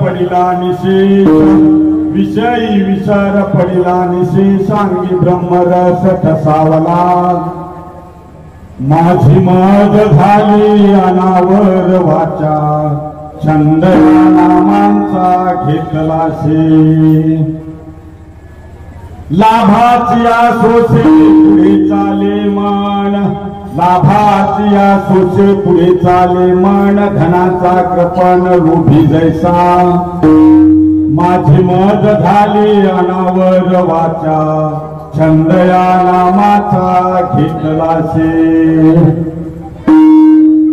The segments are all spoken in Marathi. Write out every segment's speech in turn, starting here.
पडिला निशेष विषयी विचार पडिला निशेष अंगी ब्रह्मरस ठसावला माझी मज झाली अनावर वाचा छंद नामांचा घेतलाशे लाभाची आसोसे पुढे चाले मन लाभाची आसोसे पुढे चाले मन धनाचा कृपण लोभी जैसा माझी मज झाली अनावर वाचा छंद या नामाचा घेतलाशे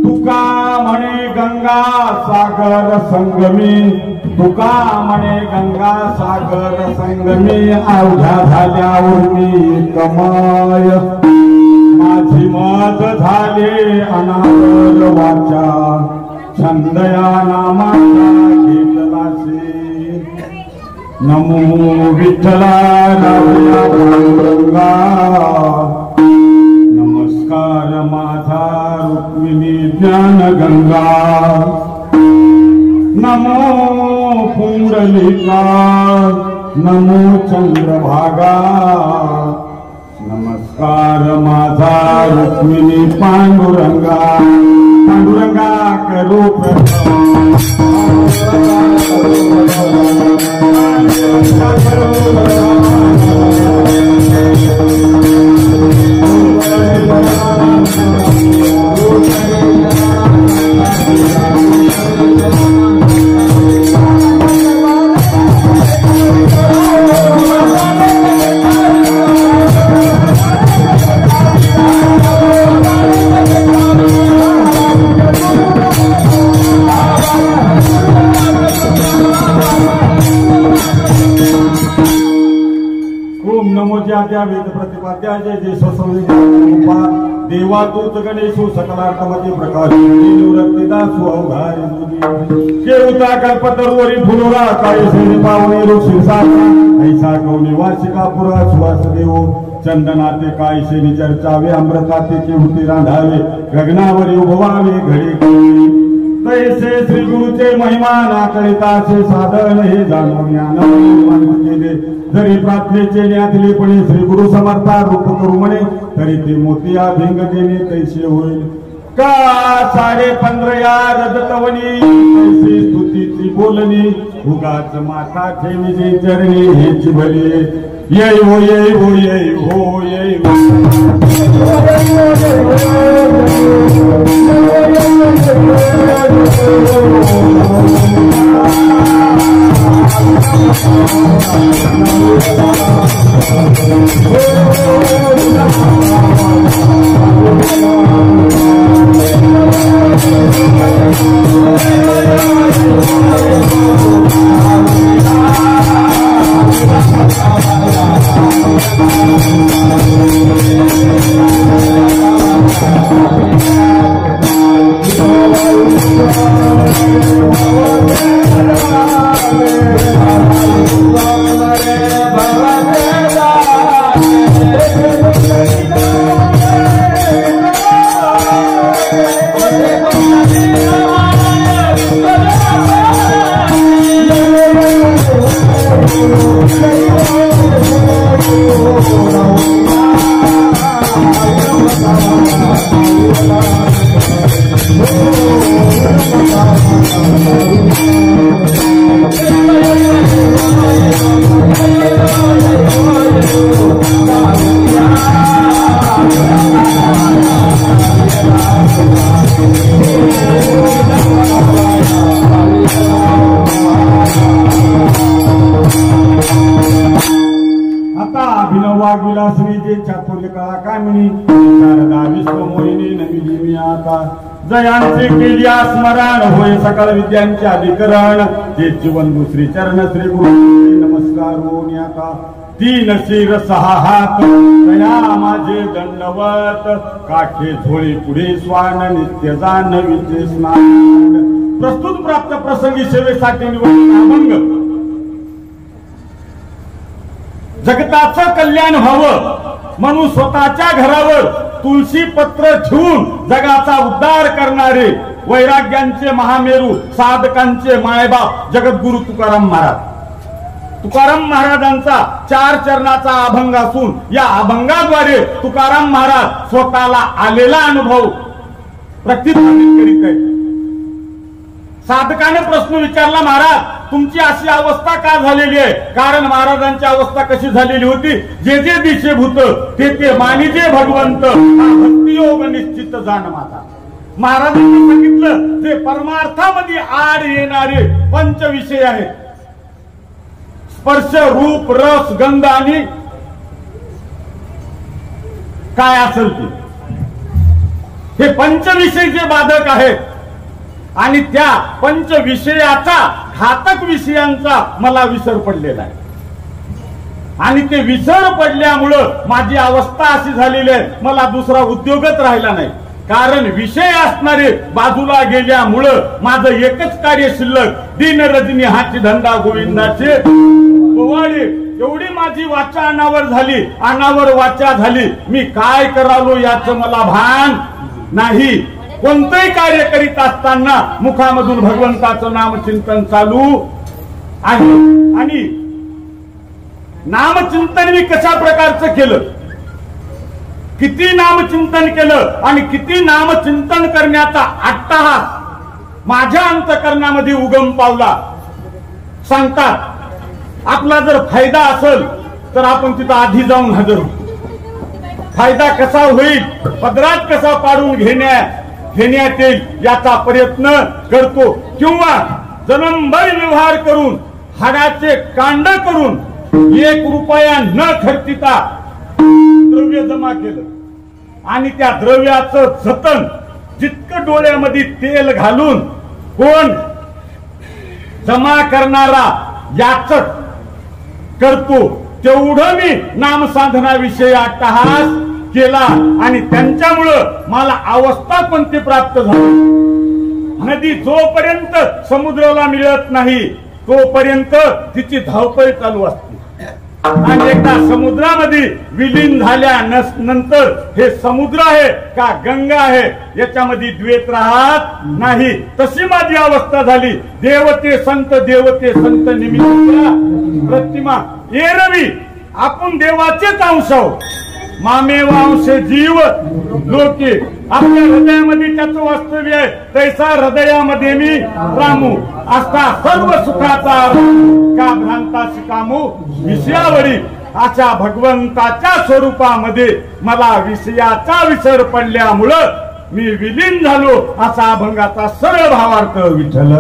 तुका म्हणे गंगा सागर संगमी तुका म्हणे गंगा सागर संगमी अवघ्या झाल्यावर मी कमाय माझी मज झाले अनावर वाचा छंद या नामाचा घेतलाशे नमो विठ्ठला रावया पांडुरंगा नमस्कार माझा रुक्मिणी ज्ञान गंगा नमो पुंडलिका नमो चंद्रभागा नमस्कार माझा रुक्मिणी पांडुरंगा पांडुरंगा करू वेद प्रतिपाद्या जय जय ससंविधा देवा तूच गणेशो सकलार्थमते प्रकाश निवृत्तिदासु अवघारी केरुता कल्पतरुवरी फुलोरा काळेसेने पावणे ऋषीसाचा ऐसा कौनी वार्षिका पुरा सुवास देवो चंदनाते काळेसेने चर्चावे अमृताते केहुती रांधावे गगनावरी उभवावे घडी तैसे श्री गुरुचे महिमा नाकळिताचे साधन हे जाणून ज्ञान केले जरी प्रार्थनेचे न्यातले पणे श्री गुरु समर्था रूप करू म्हणे तरी ते मोतिया भिंग देणे तैसे होईल का 15.5 या रजतवनी तैसे स्तुतीची बोलणी उगाच माथा ठेवीचे चरणी हेची भले येई हो येई हो येई हो येई जयांचे केली स्मरण होय सकल विद्यांचे अधिकरण जे जीवन श्री चरण श्री गुरु नमस्कार होऊन आता 3 शिर 6 हात कया माझे दंडवत काठे झोळी पुढे स्वान नित्य जाणवीचे स्नान प्रस्तुत प्राप्त प्रसंगी सेवेसाठी निवडून अभंग जगताचं कल्याण व्हावं म्हणून स्वतःच्या घरावर तुळशी पत्र ठेवून जगाचा उद्धार करणारे वैराग्यांचे महामेरू साधकांचे मायबाप जगद्गुरु तुकाराम महाराज. तुकाराम महाराजांचा 4 चरणाचा अभंग असून या अभंगाद्वारे तुकाराम महाराज स्वतःला आलेला अनुभव प्रतिपादित करीत आहेत. साधकाने प्रश्न विचारला, महाराज तुमची अशी अवस्था का झालेली आहे? कारण महाराजांची अवस्था कशी झालेली होती, जे जे दिशेभूत ते ते मानिजे भगवंत, हा भक्तियोग निश्चित जाण माझा. महाराजांनी सांगितलं जे परमार्थामध्ये आड येणारे 5 विषय आहेत, स्पर्श रूप रस गंध आणि काय असेल ते, हे 5 विषय जे बाधक आहेत आणि त्या 5 विषयाचा घातक विषयांचा मला विसर पडलेला आहे. आणि ते विसर पडल्यामुळं माझी अवस्था अशी झालेली आहे, मला दुसरा उद्योगच राहिला नाही. कारण विषय असणारे बाजूला गेल्यामुळं माझं एकच कार्य शिल्लक, दिन रजनी हाची धंदा गोविंदाचे पोवाडे. एवढी माझी वाचा अनावर झाली, अनावर वाचा झाली. मी काय करालो याचं मला भान नाही. कोणतंही कार्य करीत असताना मुखामधून भगवंताचं नामचिंतन चालू आहे. आणि नामचिंतन मी कशा प्रकारचं केलं, किती नामचिंतन केलं आणि किती नामचिंतन करण्याचा अट्टहास माझ्या अंतकरणामध्ये उगम पावला. सांगतात आपला जर फायदा असेल तर आपण तिथं आधी जाऊन हजर होतो. फायदा कसा होईल, पदरात कसा पाडून घेण्यात येईल याचा प्रयत्न करतो. किंवा जन्मभर व्यवहार करून हाडाचे कांड करून 1 रुपया न खर्चिता द्रव्य जमा केलं आणि त्या द्रव्याचं जतन जितकं डोळ्यामध्ये तेल घालून कोण जमा करणारा याचक करतो, तेवढं मी नामसाधनाविषयी अट्टहास केला. आणि त्यांच्यामुळं मला अवस्था कोणती प्राप्त झाली. नदी जोपर्यंत समुद्राला मिळत नाही तोपर्यंत तिची धावपळ चालू असते. आणि एकदा समुद्रामध्ये विलीन झाल्यानंतर हे समुद्र आहे का गंगा आहे याच्यामध्ये द्वैत राहत नाही. तशी माझी अवस्था झाली. देवते संत निमित्त प्रतिमा एरवी आपण देवाचेच अंश आहोत. मामेव अंशे जीव लोके. आपल्या हृदयामध्ये त्याचं वास्तव्य आहे. तैसा हृदयामध्ये मी रामू असता सर्व सुखाचा का भ्रांता शिकामू विषयावरी. अशा भगवंताच्या स्वरूपामध्ये मला विषयाचा विसर पडल्यामुळं मी विलीन झालो. असा अभंगाचा सरळ भावार्थ विठ्ठल.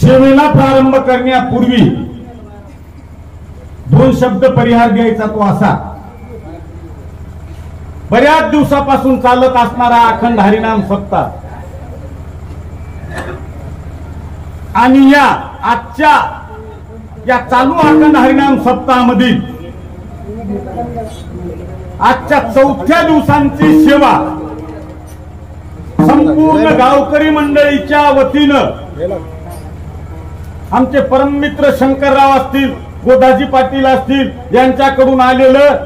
सेवेला प्रारंभ करण्यापूर्वी 2 शब्द परिहार द्यायचा तो असा. बऱ्याच दिवसापासून चालत असणारा अखंड हरिनाम सप्ताह आणि या आजच्या या चालू अखंड हरिनाम सप्ताहामध्ये आजच्या 4थ्या दिवसांची सेवा संपूर्ण गावकरी मंडळीच्या वतीनं आमचे परममित्र शंकरराव असतील, गोदाजी पाटील असतील यांच्याकडून आलेलं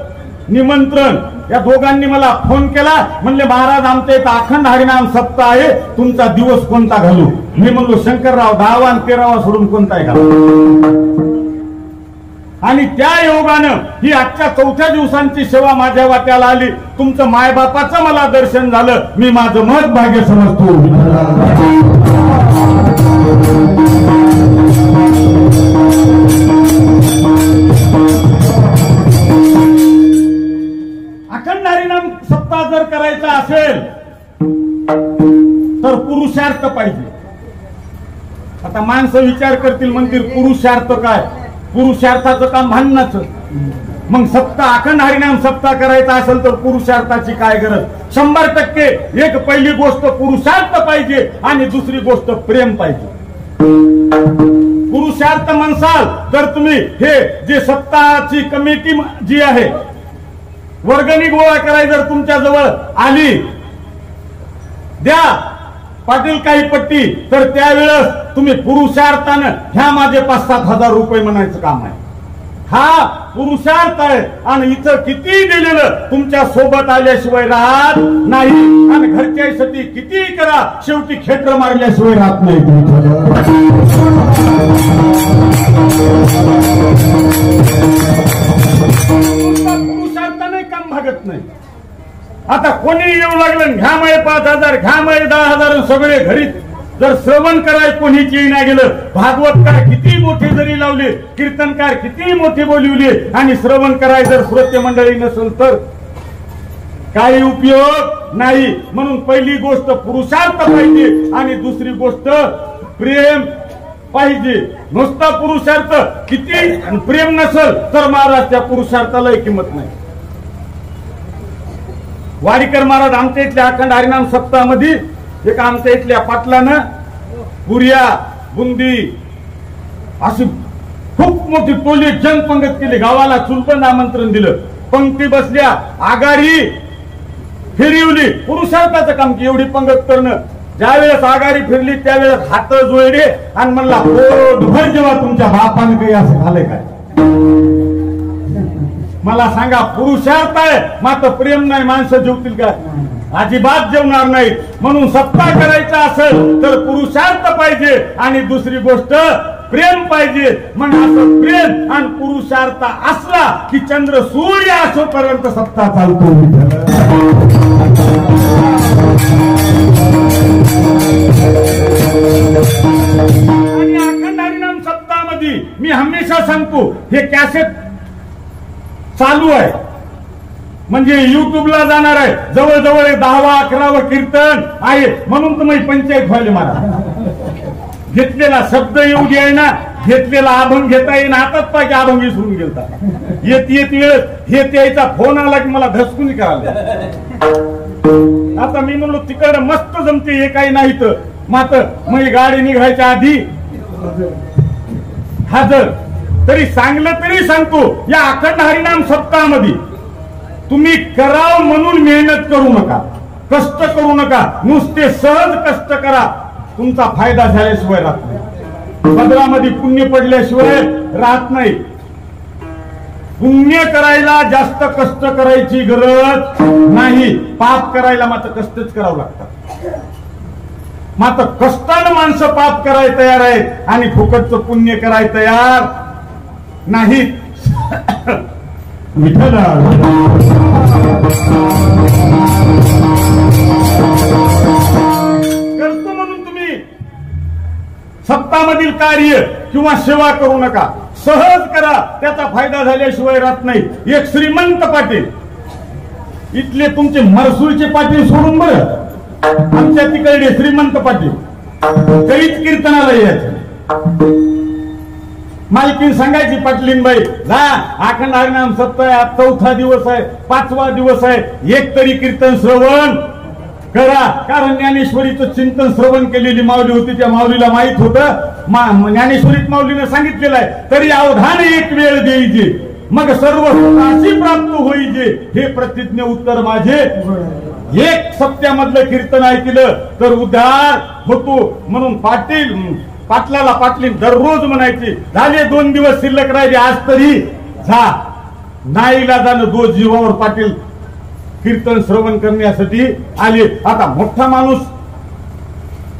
निमंत्रण. या दोघांनी मला फोन केला, म्हणले महाराज आमच्या इथं अखंड हरिनाम सप्ताह आहे, तुमचा दिवस कोणता घालू. मी म्हणलो शंकरराव 10वा आणि 13वा सोडून कोणता आहे का? आणि त्या योगानं ही आजच्या 4थ्या दिवसांची सेवा माझ्या वाट्याला आली. तुमचं मायबापाचं मला दर्शन झालं. मी माझं मत भाग्य समजतो. अखंड हरिनाम सप्ताह जर करायचा असेल तर पुरुषार्थ पाहिजे. आता माणसं विचार करतील, म्हणतील पुरुषार्थ काय? पुरुषार्थाचं काम भांडणाचं. मग सप्ताह अखंड हरिनाम सप्ताह करायचा असेल तर पुरुषार्थाची काय गरज? 100% एक पहिली गोष्ट पुरुषार्थ पाहिजे आणि दुसरी गोष्ट प्रेम पाहिजे. पुरुषार्थ म्हणसाल तर तुम्ही हे जे सप्ताहाची कमिटी जी आहे वर्गणी गोळा करायची जर तुमच्या जवळ आली, द्या पाटील काही पट्टी, तर त्यावेळेस तुम्ही पुरुषार्थानं ह्या माझे 5-7 हजार रुपये म्हणायचं काम आहे. हा पुरुषार्थ आहे. आणि इथं किती दिलेलं तुमच्या सोबत आल्याशिवाय राहत नाही. आणि घरच्यासाठी किती करा, शेवटी खेटर मारल्याशिवाय राहत नाही. पुरुषार्थाने काम भागत नाही. आता कोणी येऊ लागलं, घ्या माये 5,000, घ्या माये 10,000, सगळे घरी जर श्रवण कराय कोणीच येईना गेलं, भागवतकार किती मोठे जरी लावले, कीर्तनकार किती मोठे बोलवले आणि श्रवण कराय जर श्रोते मंडळी नसेल तर काही उपयोग नाही. म्हणून पहिली गोष्ट पुरुषार्थ पाहिजे आणि दुसरी गोष्ट प्रेम पाहिजे. नुसता पुरुषार्थ किती प्रेम नसेल तर महाराज त्या पुरुषार्थाला किंमत नाही. वाडीकर महाराज आमच्या इथल्या अखंड हरिनाम सप्ताहामध्ये एक आमच्या इथल्या पाटलानं पुऱ्या बुंदी अशी खूप मोठी टोली जनपंगत केली. गावाला चुलबंद आमंत्रण दिलं. पंक्ती बसल्या, आघाडी फिरवली. पुरुषार्थाचं काम की एवढी पंगत करणं. ज्यावेळेस आघाडी फिरली त्यावेळेस हात जोडले आणि म्हणला, पोटभर जेव्हा तुमच्या बापाने काही असं झालंय काय? मला सांगा, पुरुषार्थ आहे मात्र प्रेम नाही, माणसं जेवतील का? अजिबात जेवणार नाही. म्हणून सप्ताह करायचा असेल तर पुरुषार्थ पाहिजे आणि दुसरी गोष्ट प्रेम पाहिजे. मग असं प्रेम आणि पुरुषार्थ असला की चंद्र सूर्य असोपर्यंत सप्ताह चालतो. आणि अखंड हरिनाम सप्ताहामध्ये मी हमेशा सांगतो, हे कॅसेट चालू आहे म्हणजे युट्यूबला जाणार आहे. जवळजवळ 10वा 11वा कीर्तन आहे. म्हणून तुम्ही पंचायत व्हायला मारा. घेतलेला शब्द येऊ द्याय ना, घेतलेला अभंग घेता येईन. हातात पाहिजे अभंग विसरून गेलता. येत वेळ हे त्याचा फोन आला की मला धसकुनी करायला. आता मी म्हणलो तिकडे मस्त जमते, हे काही नाही तर मात्र मग गाडी निघायच्या आधी हजर. तरी सांगलं तरी सांगतो, या अखंड हरिनाम सप्ताहामध्ये तुम्ही कराव म्हणून मेहनत करू नका, कष्ट करू नका. नुसते सहज कष्ट करा. तुमचा फायदा झाल्याशिवाय राहत नाही. पदरामध्ये पुण्य पडल्याशिवाय राहत नाही. पुण्य करायला जास्त कष्ट करायची गरज नाही. पाप करायला मात्र कष्टच करावं लागतात. मात्र कष्टानं माणसं पाप करायला तयार आहेत आणि फुकटचं पुण्य करायला तयार नाहीत. करतो म्हणून तुम्ही सप्ताहामधील कार्य किंवा सेवा करू नका. सहज करा, त्याचा फायदा झाल्याशिवाय राहत नाही. एक श्रीमंत पाटील, इथले तुमचे मरसूळचे पाटील सोडून बरं, आमच्या तिकडे श्रीमंत पाटील कधीच कीर्तनाला यायचे. मालकीन सांगायची, पाटलीनबाई जा, अखंड हरिनाम सप्ताह 4था दिवस आहे, 5वा दिवस आहे, एक तरी कीर्तन श्रवण करा. कारण ज्ञानेश्वरीचं चिंतन श्रवण केलेली माऊली होती. त्या माऊलीला माहित होतं, ज्ञानेश्वरीत माऊलीने सांगितलेलं आहे, तरी अवधान एक वेळ द्यायचे, मग सर्व सुखाची प्राप्त होईजे, हे प्रतिज्ञ उत्तर माझे. एक सप्त्यामधलं कीर्तन ऐकलं तर उद्धार होतो. म्हणून पाटलाला पाटली दररोज म्हणायची, झाले 2 दिवस शिल्लक राहिले, आज तरी जा. नाईलाजानं 2 जीवावर पाटील कीर्तन श्रवण करण्यासाठी आले. आता मोठा माणूस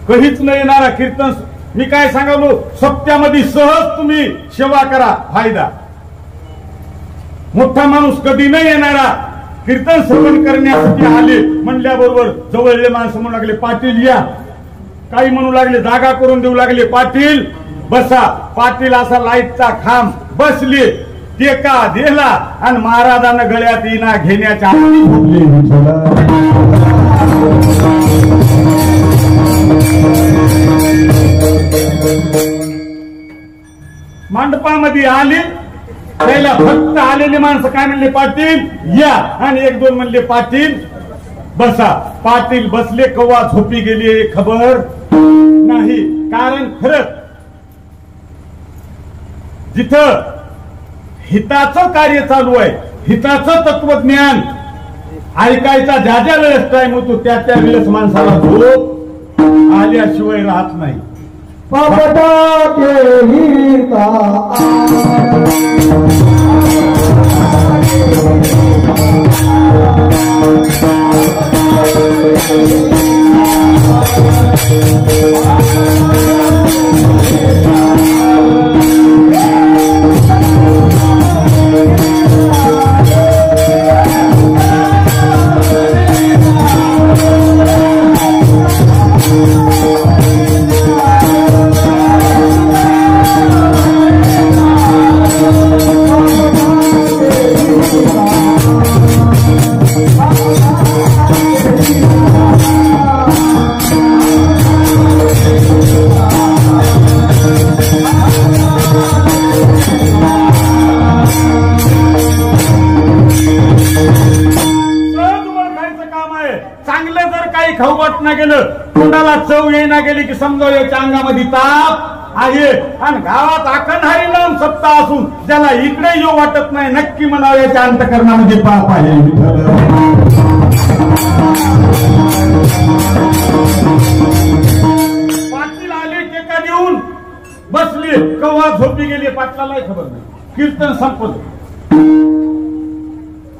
कधीच न येणारा कीर्तन, मी काय सांगालो, सप्त्यामध्ये सहज तुम्ही सेवा करा, फायदा. मोठा माणूस कधी न येणारा कीर्तन श्रवण करण्यासाठी आले म्हणल्याबरोबर जवळले माणसं म्हणू लागले, पाटील या. काही म्हणू लागले, जागा करून देऊ लागले, पाटील बसा. पाटील असा लाईटचा खांब बसले, टेका दिला आणि महाराजांना गळ्यात इना घेण्याच्या मंडपामध्ये आले. पहिला फक्त आलेले माणसं काय म्हणले, पाटील या. आणि एक दोन म्हणले, पाटील बसा. पाटील बसले, कव्वा झोपी गेली खबर नाही. कारण खरंच जिथं हिताचं कार्य चालू आहे, हिताचं तत्वज्ञान ऐकायचा ज्या ज्या वेळेस टाइम होतो त्या त्या वेळेस माणसाला झोप आल्याशिवाय राहत नाही. खाऊ वाटणं गेलं, तोंडाला चव येईना गेली की समजा याच्या अंगामध्ये ताप आहे. आणि गावात आखणहारी नाम सत्ता असून ज्याला इकडे येऊ वाटत नाही, नक्की म्हणावं याच्या अंतकरणामध्ये पाप आहे. पाटील आले, टेका देऊन बसले, कव्हा झोपी गेले पाटलालाही खबर नाही. कीर्तन संपलं,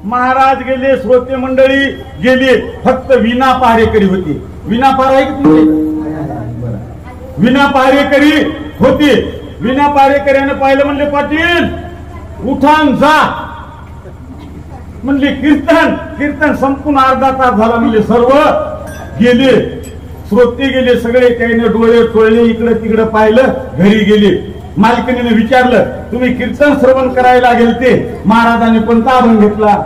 महाराज गेले, श्रोते मंडळी गेले, फक्त विना पहारेकरी होती. विना पहारे विना पहारेकरी होती. विना पहारेकऱ्याने पाहिलं, म्हणले पाटील उठान जा. म्हणले कीर्तन. कीर्तन संपूर्ण अर्धा तास झाला. म्हणले सर्व गेले, श्रोते गेले सगळे. त्याने डोळे टोळले, इकडे तिकडे पाहिलं, घरी गेले. मालकिनीने विचारलं, तुम्ही कीर्तन श्रवण करायला गेलते, महाराजांनी कोणता अभंग घेतला?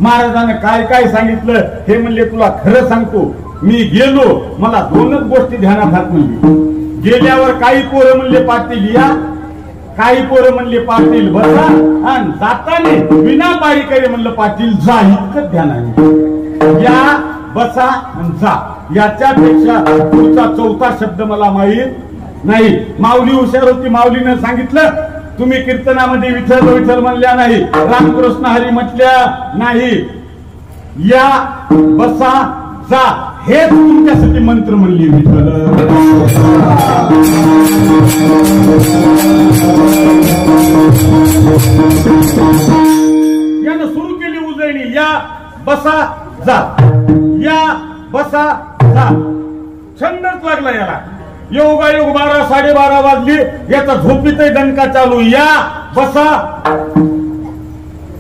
महाराजांनी काय काय सांगितलं हे म्हणले, तुला खरं सांगतो, मी गेलो, मला दोनच गोष्टी ध्यानात हात म्हणली. गेल्यावर काही पोरं म्हणले पाटील या, काही पोरं म्हणले पाटील बसा, आणि जाताना विना पारीकरी म्हणलं पाटील जा. इतकं ध्यानाने या, बसा आणि जा. याच्यापेक्षा पुढचा चौथा शब्द मला माहीत नाही. माऊली हुशार होती, माऊलीनं सांगितलं, तुम्ही कीर्तनामध्ये विठ्ठल विठ्ठल म्हणल्या नाही, रामकृष्ण हरी म्हटल्या नाही, या, बसा, जा, हेच तुमच्यासाठी मंत्र म्हणली विठ्ठल. यानं सुरू केली उजळणी, या, बसा, जा, या, बसा, जा. छंदच लागला याला. योगायोग 12 12:30 वाजली, याचा झोपीतही दणका चालू, या, बसा,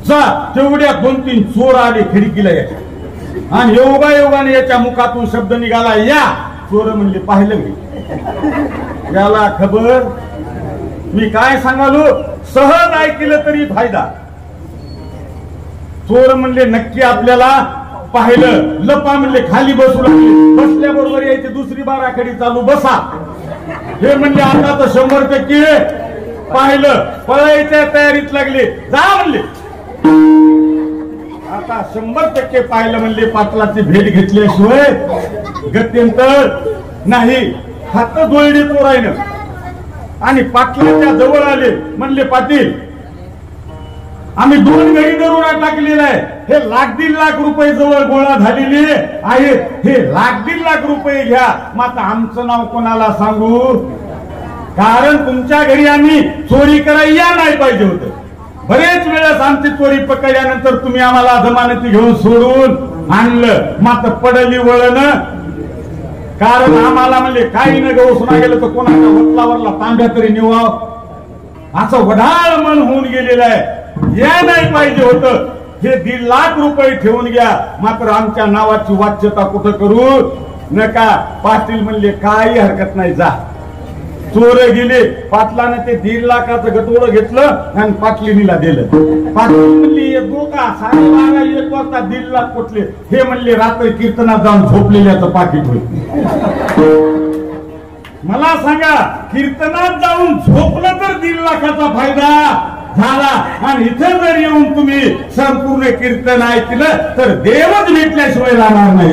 जा. तेवढ्या 2-3 चोर आले खिडकीला याच्या, आणि योगायोगाने याच्या मुखातून शब्द निघाला, या. चोर म्हणले, पाहिलं मी, याला खबर. मी काय सांगालो, सहज ऐकलं तरी फायदा. चोर म्हणले, नक्की आपल्याला पाहिलं. लपा म्हणले, खाली बसू लागले. बसल्याबरोबर यायची दुसरी बाराखडी चालू, बसा. हे म्हणले, आता तर 100% पाहिलं. पळायच्या तयारीत लागले, जा म्हणले. आता 100% पाहिलं म्हणले. पाटलाची भेट घेतल्याशिवाय गत्यंतर नाही. हात जोडली चोरायनं आणि पाटलाच्या जवळ आले. म्हणले, पाटील आम्ही 2 घडी दरोडा टाकलेला आहे. हे 1,00,000 लाख रुपये जवळ गोळा झालेले आहेत. हे 1,00,000 लाख रुपये घ्या. मात्र आमचं नाव कोणाला सांगू? कारण तुमच्या घरी आम्ही चोरी करायला नाही पाहिजे होतं. बरेच वेळेस आमची चोरी पकडल्यानंतर तुम्ही आम्हाला जमानती घेऊन सोडून आणलं. मात्र पडली वळण कारण आम्हाला म्हणले काही न गवसना गेलं तर कोणाच्या वतलावरला तांब्या तरी निवाव असं वढाळ मन होऊन गेलेलं आहे. या नाही पाहिजे होतं. हे 1.5 लाख रुपये ठेवून घ्या, मात्र आमच्या नावाची वाच्यता कुठं करू नका. पाटील म्हणले काही हरकत नाही, जा. चोर गेले. पाटलानं ते 1.5 लाखाचं गटोडं घेतलं आणि पाटलिनीला दिलं. पाटील म्हणली दोघा 12:30 1 वाजता 1.5 लाख कुठले? हे म्हणले रात्री कीर्तनात जाऊन झोपलेल्याचं पाकिट होईल. मला सांगा, कीर्तनात जाऊन झोपलं तर 1.5 लाखाचा फायदा झाला, आणि इथे जर येऊन तुम्ही संपूर्ण कीर्तन ऐकलं तर देवच भेटल्याशिवाय राहणार नाही.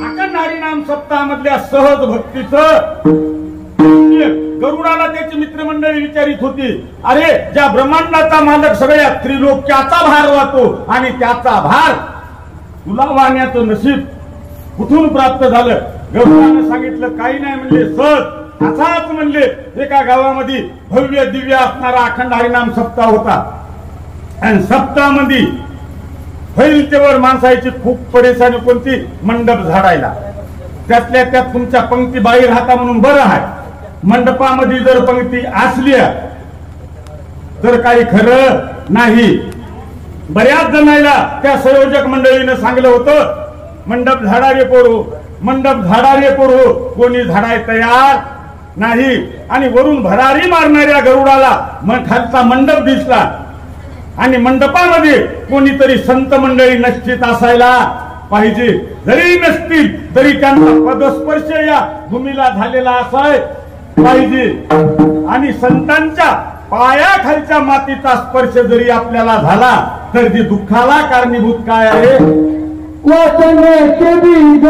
अखंड हरिनाम सप्ताहामधल्या सहज भक्तीचं गरुडाला त्याची मित्रमंडळी विचारित होती, अरे ज्या ब्रह्मांडाचा मालक सगळ्या त्रिलोक्याचा भार वाहतो आणि त्याचा भार तुला वाहण्याचं नशीब कुठून प्राप्त झालं? गरुडानं सांगितलं काही नाही म्हणले, सहज असाच म्हणले. एका गावामध्ये भव्य दिव्य असणारा अखंड हरिनाम सप्ताह होता, आणि सप्ताहामध्ये होईल तेवर माणसाची खूप परेशानी कोणती? मंडप झाडायला. त्यातल्या त्यात तुमच्या पंक्ती बाहेर राहता म्हणून बरं आहे. मंडपामध्ये जर पंक्ती असल्या तर काही खरं नाही. बऱ्याच जणांना त्या संयोजक मंडळीनं सांगलं होतं, मंडप झाडारे पोरो, मंडप झाडारे पोरो. कोणी झाडाय तयार नाही. आणि वरून भरारी मारणाऱ्या गरुडाला खालचा मंडप दिसला, आणि मंडपामध्ये कोणीतरी संत मंडळी निश्चित असायला पाहिजे. जरी नसतील तरी त्यांचा पदस्पर्श या भूमीला झालेला असाय पाहिजे. आणि संतांच्या पायाखालच्या मातीचा स्पर्श जरी आपल्याला झाला तर ती दुःखाला कारणीभूत काय आहे? वाचने के बीज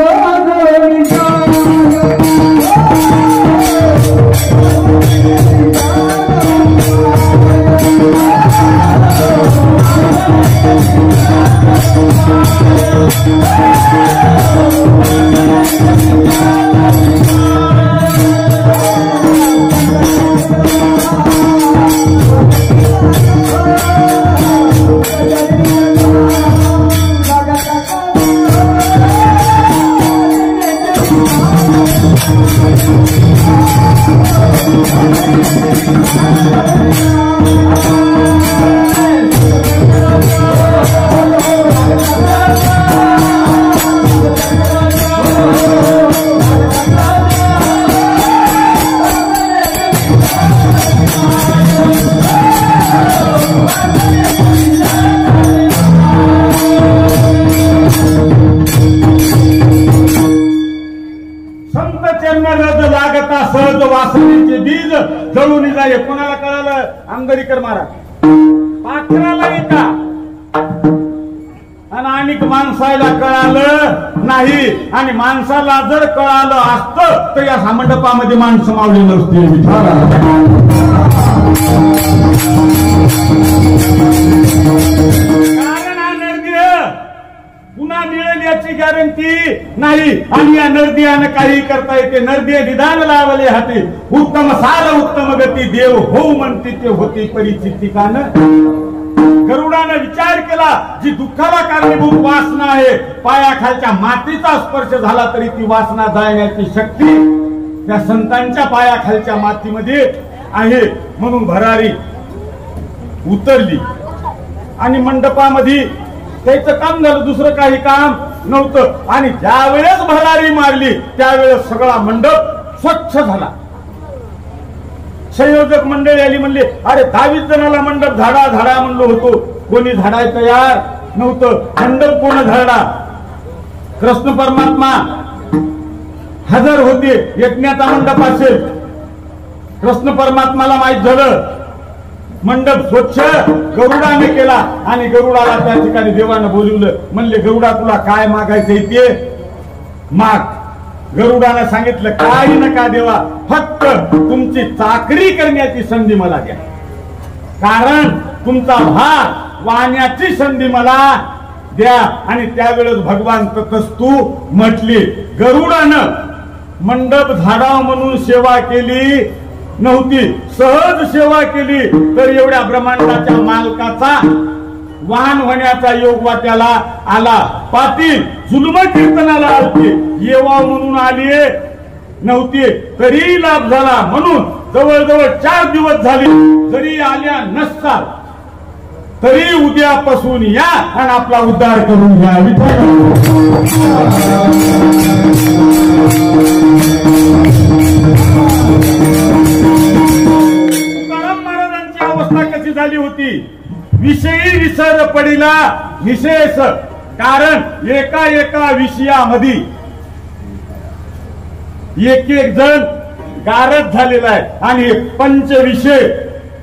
सहज वासनेचे बीज जळून जाईल. कोणाला कळालं? आमदारीकर महाराज पाखराला येता, आणि माणसाला कळालं नाही. आणि माणसाला जर कळालं असतं तर या मंडपामध्ये माणसं मावली नसतील. कारण हा नरदेह पुन्हा मिळेल याची गॅरंटी नाही. आणि या नरदेहानं काही करता येते. नरदेह निदान लावले हाती, उत्तम सार उत्तम गती, देव होऊ म्हणते ते होती परिचिती कानं. गरुडानं विचार केला, जी दुःखाला कारणीभूत वासना आहे, पायाखालच्या मातीचा स्पर्श झाला तरी ती वासना जाण्याची शक्ती त्या संतांच्या पायाखालच्या मातीमध्ये आहे. म्हणून भरारी उतरली आणि मंडपामध्ये त्याचं काम झालं, दुसरं काही काम नव्हतं. आणि ज्या वेळेस भरारी मारली त्यावेळेस सगळा मंडप स्वच्छ झाला. संयोजक मंडळी आली, म्हणले अरे 22 जणाला मंडप झाडा झाडा म्हणलो होतो, कोणी झाडाय तयार नव्हतं. मंडप कोण झाडा? कृष्ण परमात्मा हजर होते. यज्ञाचा मंडप असेल. कृष्ण परमात्माला माहित झालं, मंडप स्वच्छ गरुडाने केला. आणि गरुडाला त्या ठिकाणी देवानं बोलवलं. म्हणले गरुडा तुला काय मागायचं ते माग. गरुडानं सांगितलं काही नका देवा, फक्त तुमची चाकरी करण्याची संधी मला द्या. कारण तुमचा भार वाहण्याची संधी मला द्या. आणि त्यावेळेस भगवान ततस्तु म्हटली. गरुडानं मंडप झाडाव म्हणून सेवा केली नव्हती. सहज सेवा केली तर एवढ्या ब्रह्मांडाच्या मालकाचा वाहन होण्याचा योग वाट्याला आला. पाटील जुलम कीर्तनाला आलते, येवा म्हणून आली नव्हती तरी लाभ झाला. म्हणून जवळजवळ 4 दिवस झाले. जरी आल्या नसतात तरी उद्यापासून या आणि आपला उद्धार करून घ्या. तुकाराम महाराजांची अवस्था कशी झाली होती? विषयी विसर पडिला विशेष. कारण एका एका विषयामध्ये एक एक जण गारद झालेला आहे आणि पंचविषय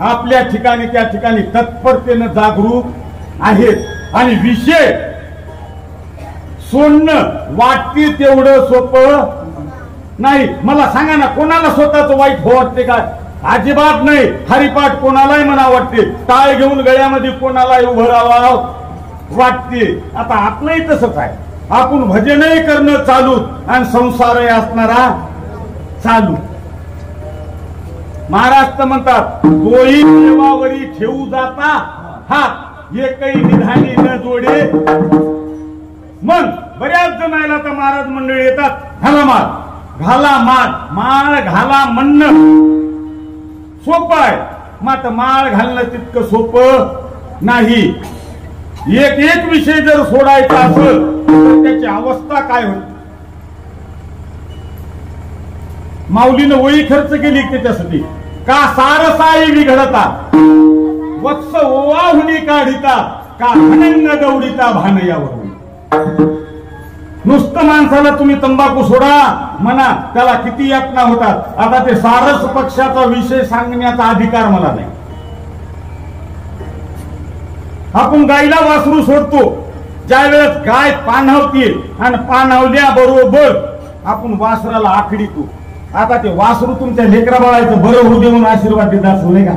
आपल्या ठिकाणी त्या ठिकाणी तत्परतेनं जागरूक आहेत. आणि विषय सोडणं वाटते तेवढं सोपं नाही. मला सांगा ना, कोणाला स्वतःच वाईट हो वाटते का? अजिबात नाही. हरिपाठ कोणालाही म्हणा वाटते, टाळ घेऊन गळ्यामध्ये कोणालाही उभं राहावं वाटते. आता आपलंही तसंच आहे. आपण भजनही करणं चालू आणि संसारही असणारा चालू. महाराज म्हणतात, तोही देवावरी ठेवू जाता हात, एकही निधानी न जोडे. मग बऱ्याच जणायला तर महाराज मंडळी येतात, घाला माळ घाला माळ घाला म्हणणं सोपं आहे, मात्र माळ घालणं तितकं सोपं नाही. एक एक विषय जर सोडायचा असेल तर त्याची अवस्था काय होती? माऊलीनं वही खर्च केली त्याच्यासाठी. का सारसाई विघडता वत्स ओवाहुनी काढिता, का अनंग दौडिता भानयावरून. नुसतं माणसाला तुम्ही तंबाखू सोडा म्हणा, त्याला किती यातना होतात. आता ते सारस पक्षाचा विषय सांगण्याचा अधिकार मला नाही. आपण गायला वासरू सोडतो, ज्या वेळेस गाय पाणावते आणि पाणावल्या बरोबर आपण वासराला आखडीतो. आता ते वासरू तुमच्या लेकरा बाळाचं बरं होऊ देऊन आशीर्वाद देत असं नाही का?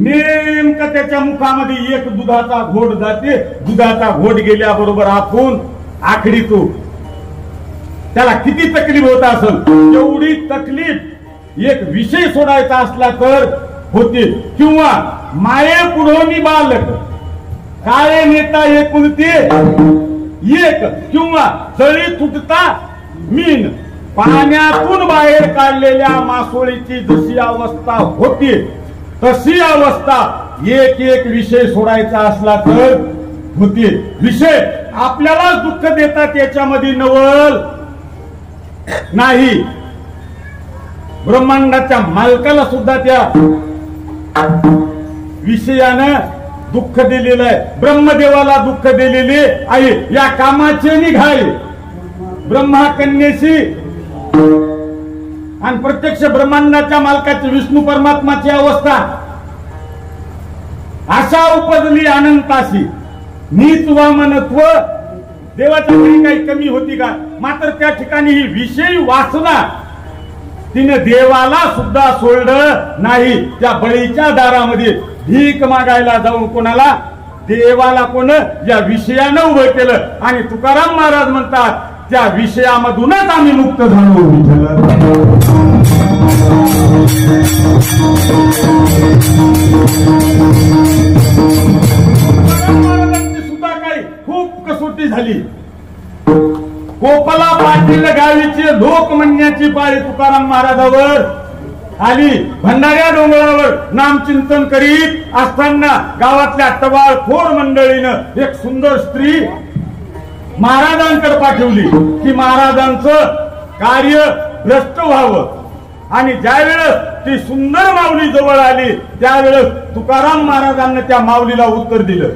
नेमकं त्याच्या मुखामध्ये एक दुधाचा घोट जाते. दुधाचा घोट गेल्याबरोबर आपण आखडीतो. त्याला किती तकलीफ होत असेल, एवढी तकलीफ एक विषय सोडायचा असला तर होते. किंवा माये पुढोनी बालक काळे नेता एकुलते एक, किंवा तळी तुटता मीन, पाण्यातून बाहेर काढलेल्या मासोळीची जशी अवस्था होती तशी अवस्था एक एक विषय सोडायचा असला तर होती. विषय आपल्याला दुःख देतात याच्यामध्ये नवल नाही. ब्रह्मांडाच्या मालकाला सुद्धा त्या विषयानं दुःख दिलेलं आहे. ब्रह्मदेवाला दुःख दिलेले आहे. या कामाचे निघाले ब्रह्मा कन्येशी आणि प्रत्यक्ष ब्रह्मांडाच्या मालकाची विष्णू परमात्माची अवस्था अशा उपजली अनंताशी. नीच वामनत्व देवाच्या घरी काही कमी होती का? मात्र त्या ठिकाणी ही विषयी वासना तिने देवाला सुद्धा सोडलं नाही. त्या बळीच्या दारामध्ये भीक मागायला जाऊन कोणाला? देवाला कोण? या विषयानं उभं केलं. आणि तुकाराम महाराज म्हणतात, त्या विषयामधूनच आम्ही मुक्त झालो. महाराजांची सुद्धा काही खूप कसोटी झाली. गोपाला पाटील गावीचे लोक म्हणण्याची पाळी तुकाराम महाराजावर आली. भंडाऱ्या डोंगरावर नामचिंतन करीत असताना गावातल्या टवाळ खोर मंडळीनं एक सुंदर स्त्री महाराजांकडे पाठवली की महाराजांचं कार्य भ्रष्ट व्हावं. आणि ज्यावेळेस ती सुंदर माऊली जवळ आली त्यावेळेस तुकाराम महाराजांनी त्या माऊलीला उत्तर दिलं,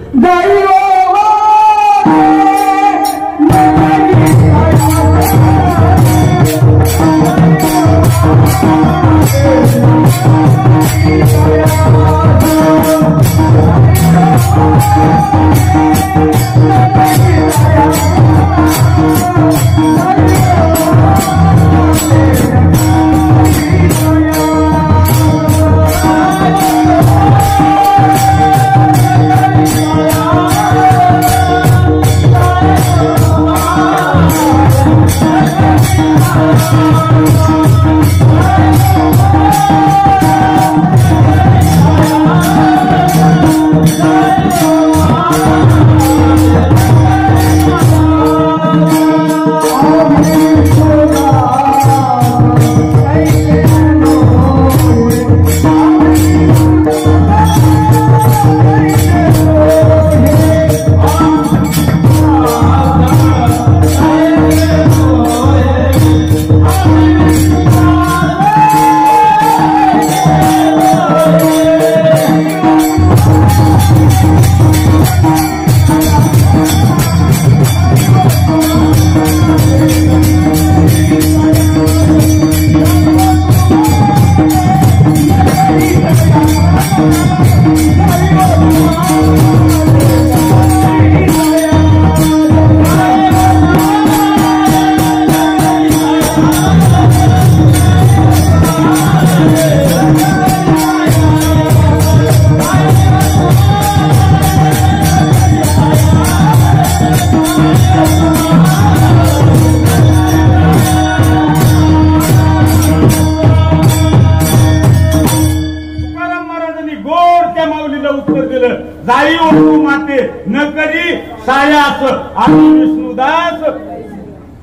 जाई ओळखू माते न करी सायास आम्ही विष्णुदास.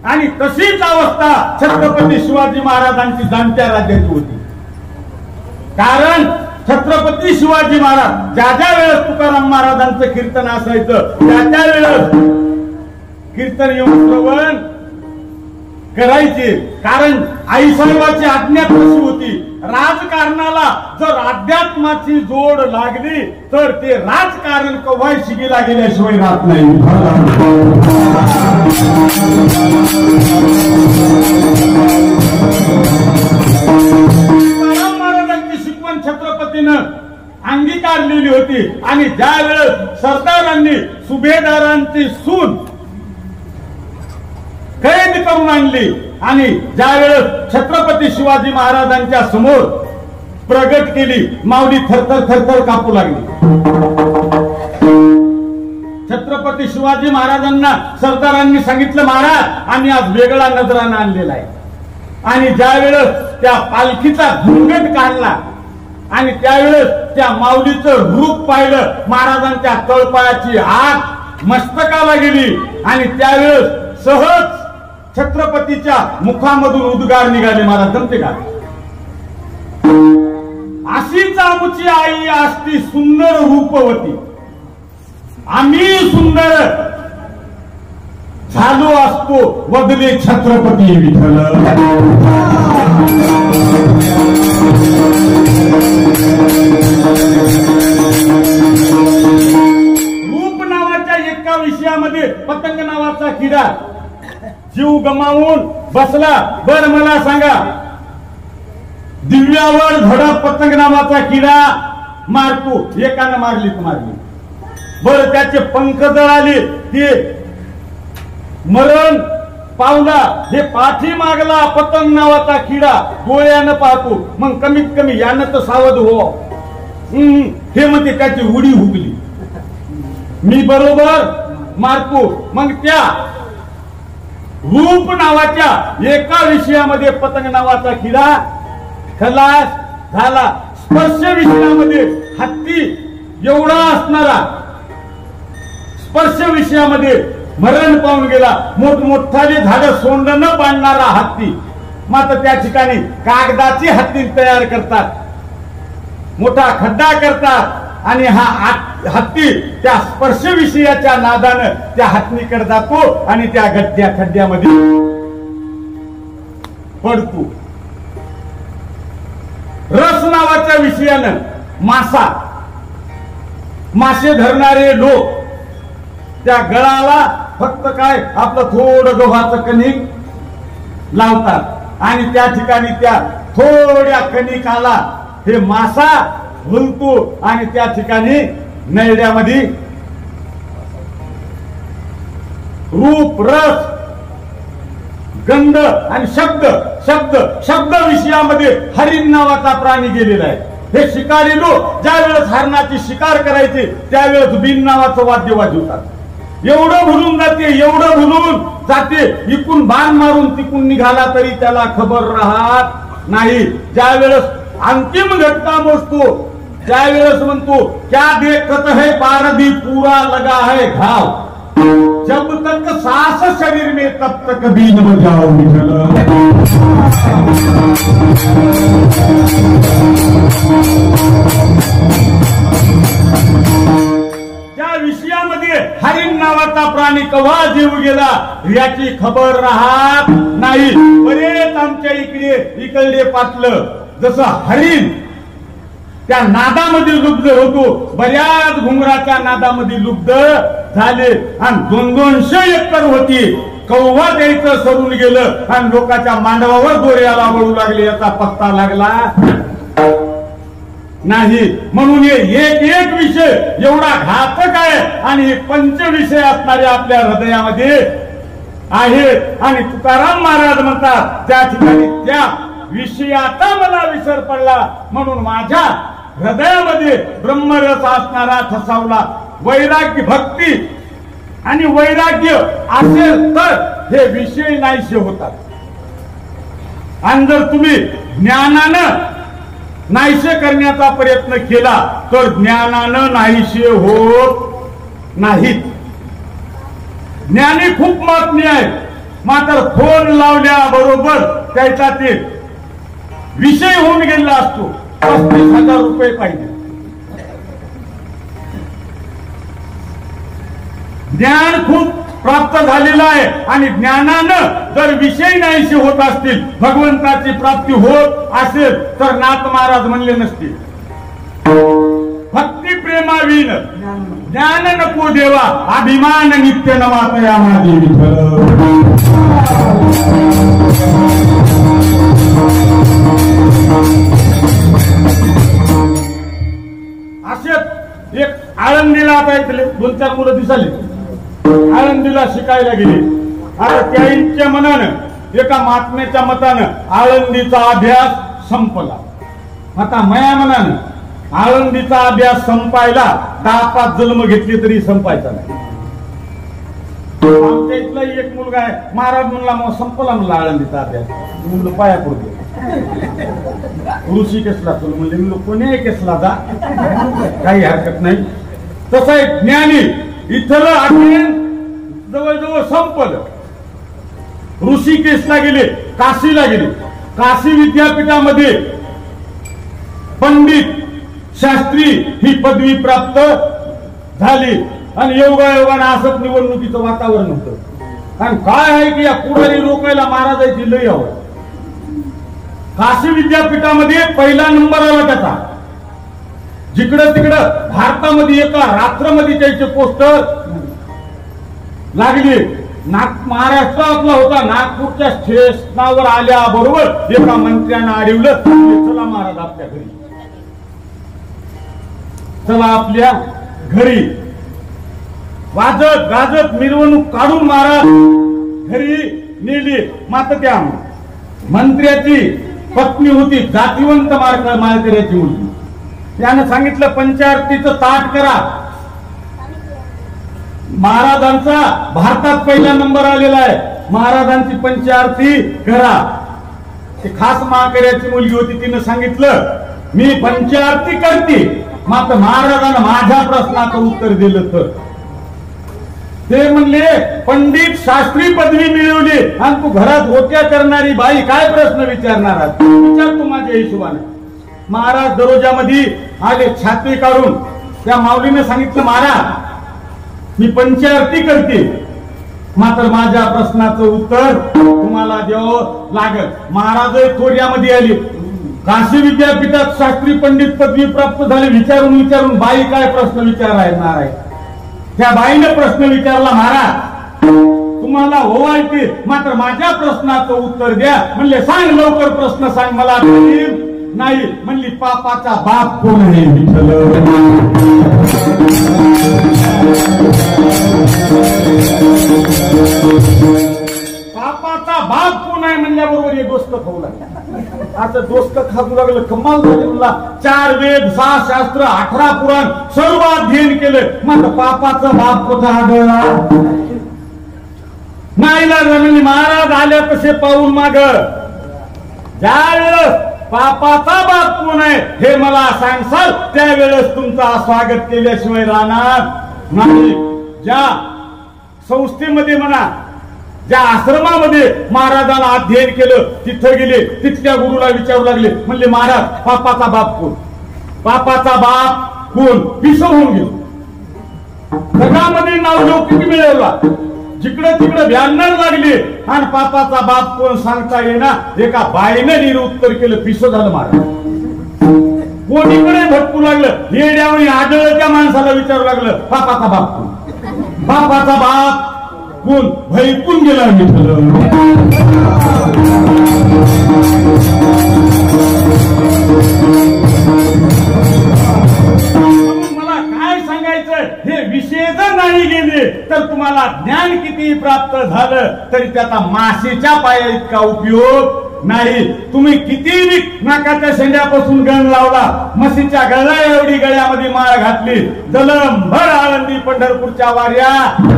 आणि तशीच अवस्था छत्रपती शिवाजी महाराजांची जाणत्या राज्याची होती. कारण छत्रपती शिवाजी महाराज ज्या ज्या वेळेस तुकाराम महाराजांचं कीर्तन असायचं त्या त्या वेळेस कीर्तन येऊन श्रवण करायचे. कारण आईसाहेबाची आज्ञा कशी होती, राजकारणाला जर अध्यात्माची जोड लागली तर ते राजकारण कव्हाही शिगीला गेल्याशिवाय राहत नाही. तुकाराम महाराजांची शिकवण छत्रपतीनं अंगीकारलेली होती. आणि ज्या वेळेस सरदारांनी सुभेदारांची सून कैद करून आणली आणि ज्या वेळेस छत्रपती शिवाजी महाराजांच्या समोर प्रगट केली, माऊली थरथर थरथर कापू लागली. छत्रपती शिवाजी महाराजांना सरदारांनी सांगितलं, महाराज आम्ही आज वेगळा नजरानं आणलेला आहे. आणि ज्या वेळेस त्या पालखीचा घुंगट काढला आणि त्यावेळेस त्या माऊलीचं रूप पाहिलं, महाराजांच्या तळपायाची आग मस्तकाला गेली. आणि त्यावेळेस सहज छत्रपतीच्या मुखामधून उद्गार निघाले, महाराज जमते का? अशीच आमची आई असती सुंदर रूपवती, आम्ही सुंदर झालो असतो वदले छत्रपती विठ्ठल. रूप नावाच्या एका विषयामध्ये पतंग नावाचा किडा जीव गमावून बसला. बर मला सांगा, दिव्यावर धडक पतंग नावाचा किडा मारतो, एकानं मारली तर मारली. बर त्याचे पंख जळाले, ते मरण पावला. हे पाठी मागला पतंग नावाचा किडा डोळ्यानं पाहतो, मग कमीत कमी यानं तर सावध हो. हे म्हणते त्याची उडी हुकली, मी बरोबर मारतो. मग त्या रूप नावाच्या एका विषयामध्ये पतंग नावाचा किडा खलास झाला. स्पर्श विषयामध्ये हत्ती एवढा असणारा स्पर्श विषयामध्ये मरण पावून गेला. मोठमोठाली झाडं सोंड न बांधणारा हत्ती मात्र त्या ठिकाणी कागदाची हत्ती तयार करतात, मोठा खड्डा करतात आणि हा हत्ती त्या स्पर्श विषयाच्या नादानं त्या हत्तीकडे जातो आणि त्या गड्ड्या खड्ड्यामध्ये पडतो. रस नावाच्या विषयानं मासे धरणारे लोक त्या गळाला फक्त काय आपलं थोडं गव्हाचं कणिक लावतात आणि त्या ठिकाणी त्या थोड्या कणिकाला हे मासा भुलतो आणि त्या ठिकाणी नैड्यामध्ये रूप, रस, गंध आणि शब्द विषयामध्ये हरिण नावाचा प्राणी गेलेला आहे. हे शिकारी लोक ज्या वेळेस हरणाची शिकार करायचे त्यावेळेस बिन नावाचं वाद्य वाजवतात. एवढं भुलून जाते इकून बाण मारून तिकून निघाला तरी त्याला खबर राहत नाही. ज्या वेळेस अंतिम घटना मोजतो त्यावेळेस म्हणतो, क्या देखत है पारदी पूरा लगा है घाव, जब तक सांस शरीर में तब तक भी न बजाओ विठ्ठल. त्या विषयामध्ये हरिण नावाचा प्राणी कव्हा जीव गेला याची खबर राहत नाही. बरेच आमच्या इकडे पाटलं जसं हरिण त्या नादामध्ये लुब्ध होतो, बऱ्याच घुंगराच्या नादामध्ये लुब्ध झाले आणि 200 एकर होती. कव्हा द्यायचं सरून गेलं आणि लोकांच्या मांडवावर दोऱ्याला वळू लागले याचा पत्ता लागला नाही. म्हणून एक विषय एवढा घातक आहे आणि पंचविषय असणारे आपल्या हृदयामध्ये आहेत. आणि तुकाराम महाराज म्हणतात त्या ठिकाणी त्या विषयाचा मला विसर पडला म्हणून माझ्या हृदयामध्ये ब्रह्मरस असणारा ठसावला. वैराग्य, भक्ती आणि वैराग्य असेल तर हे विषय नाहीसे होतात. आणि जर तुम्ही ज्ञानानं नाहीसे करण्याचा प्रयत्न केला तर ज्ञानानं नाहीसे होत नाहीत. ज्ञानी खूप महात्म्य आहे, मात्र फोन लावल्याबरोबर त्याचा ते विषय होऊन गेला असतो. 35,000 रुपये पाहिजे. ज्ञान खूप प्राप्त झालेलं आहे आणि ज्ञानानं जर विषय नाहीसे होत असतील, भगवंताची प्राप्ती होत असेल तर नाथ महाराज म्हणले नसतील भक्ती प्रेमाविन ज्ञान नको देवा, अभिमान नित्य नवातया माझे विठ्ठल. असेच एक आळंदीला आता इथले 2-4 मुलं दिसाले आळंदीला शिकायला गेली. आता त्यांच्या मनानं एका महात्म्याच्या मतानं आळंदीचा अभ्यास संपला. आता माया मनानं आळंदीचा अभ्यास संपायला 10-5 जन्म घेतले तरी संपायचा नाही. आमच्या इथला एक मुलगा आहे, महाराज म्हणला मग संपला म्हणला आळंदीचा अभ्यास. म्हणलं पाया पडतो ऋषी केसला तुला म्हणले, मी कोणी केसला जा काही हरकत नाही. तसं एक ज्ञानी इथलं अध्ययन जवळजवळ संपलं. ऋषिकेशला गेले, काशीला गेले. काशी विद्यापीठामध्ये पंडित शास्त्री ही पदवी प्राप्त झाली आणि योगायोगाने असंच निवडणुकीचं वातावरण होतं. आणि काय आहे की या पुढारी लोकांना महाराजांची लय आवड. काशी विद्यापीठामध्ये पहिला नंबर आला त्याचा. जिकडं तिकडं भारतामध्ये एका रात्रमध्ये त्याचे पोस्टर लागले. महाराष्ट्रातला होता, नागपूरच्या स्टेशनावर आल्याबरोबर एका मंत्र्यानं अडवलं, चला महाराज आपल्या घरी, चला आपल्या घरी. वाजत गाजत मिरवणूक काढून महाराज घरी नेली. मात्र त्या मंत्र्याची पत्नी होती जातिवंत माळकऱ्याची मुलगी. त्यानं सांगितलं पंचारतीचं ताट करा. महाराजांचा भारतात पहिला नंबर आलेला आहे, महाराजांची पंचारती करा. ती खास माळकऱ्याची मुलगी होती, तिनं सांगितलं मी पंचारती करते, मात्र महाराजांना माझ्या प्रश्नाचं उत्तर दिलं तर. ते म्हणले पंडित शास्त्री पदवी मिळवली आणि तू घरात होत्या करणारी बाई काय प्रश्न विचारणार, विचार तू माझ्या हिशोबाने. महाराज दरोजामध्ये आले, छाती काढून त्या माऊलीने सांगितलं महाराज मी पंचारती करते, मात्र माझ्या प्रश्नाचं उत्तर तुम्हाला द्यावं लागेल. महाराज थोड्यामध्ये आले. काशी विद्यापीठात शास्त्री पंडित पदवी प्राप्त झाले. विचारून बाई काय प्रश्न विचारणार आहे. त्या बाईने प्रश्न विचारला महाराज तुम्हाला ओवाळते, मात्र माझ्या प्रश्नाचं उत्तर द्या. म्हणले सांग लवकर प्रश्न सांग, मला नाही. म्हणली पापाचा बाप कोण आहे विठ्ठल. पापाचा बाप कोण आहे म्हणल्याबरोबर हे दोस्त खाऊ लागला. आता दोस्त खाऊ लागलं, कमाल झाली. म्हणला 4 वेद 6 शास्त्र 18 पुराण सर्व अध्ययन केलं, मात्र पापाचा बाप कुठं आढळला नाही. म्हणजे महाराज आल्या तसे पाऊल माग, ज्यावेळेस पापाचा बाप कोण आहे हे मला सांगसाल त्यावेळेस तुमचा स्वागत केल्याशिवाय राहणार नाही. ज्या संस्थेमध्ये म्हणा, ज्या आश्रमामध्ये महाराजांना अध्ययन केलं तिथं गेले, तिथल्या गुरुला विचारू लागले. म्हणले महाराज पापाचा बाप कोण, पापाचा बाप कोण. पिसं होऊन गेलो. जगामध्ये नाव लौकिक मिळवला, जिकडे तिकडे व्यान्नाला लागले आणि पापाचा बाप कोण सांगता येणार. एका बाईने निरुत्तर केलं, पिसं झालं महाराज. कोणीकडे भटकू लागलं, येड्यावरी आढळलं त्या माणसाला विचारू लागलं पापाचा बाप कोण, बापाचा बाप कोण. भैकून गेला विठ्ठल. मला काय सांगायचं, हे विषय जर नाही गेले तर तुम्हाला ज्ञान किती प्राप्त झालं तरी त्याचा माशीच्या पाया इतका उपयोग नाही. तुम्ही किती नाकाच्या शेंड्यापासून गण लावला, म्हशीच्या गळा एवढी गळ्यामध्ये माळ घातली, जलमभर आळंदी पंढरपूरच्या वाऱ्या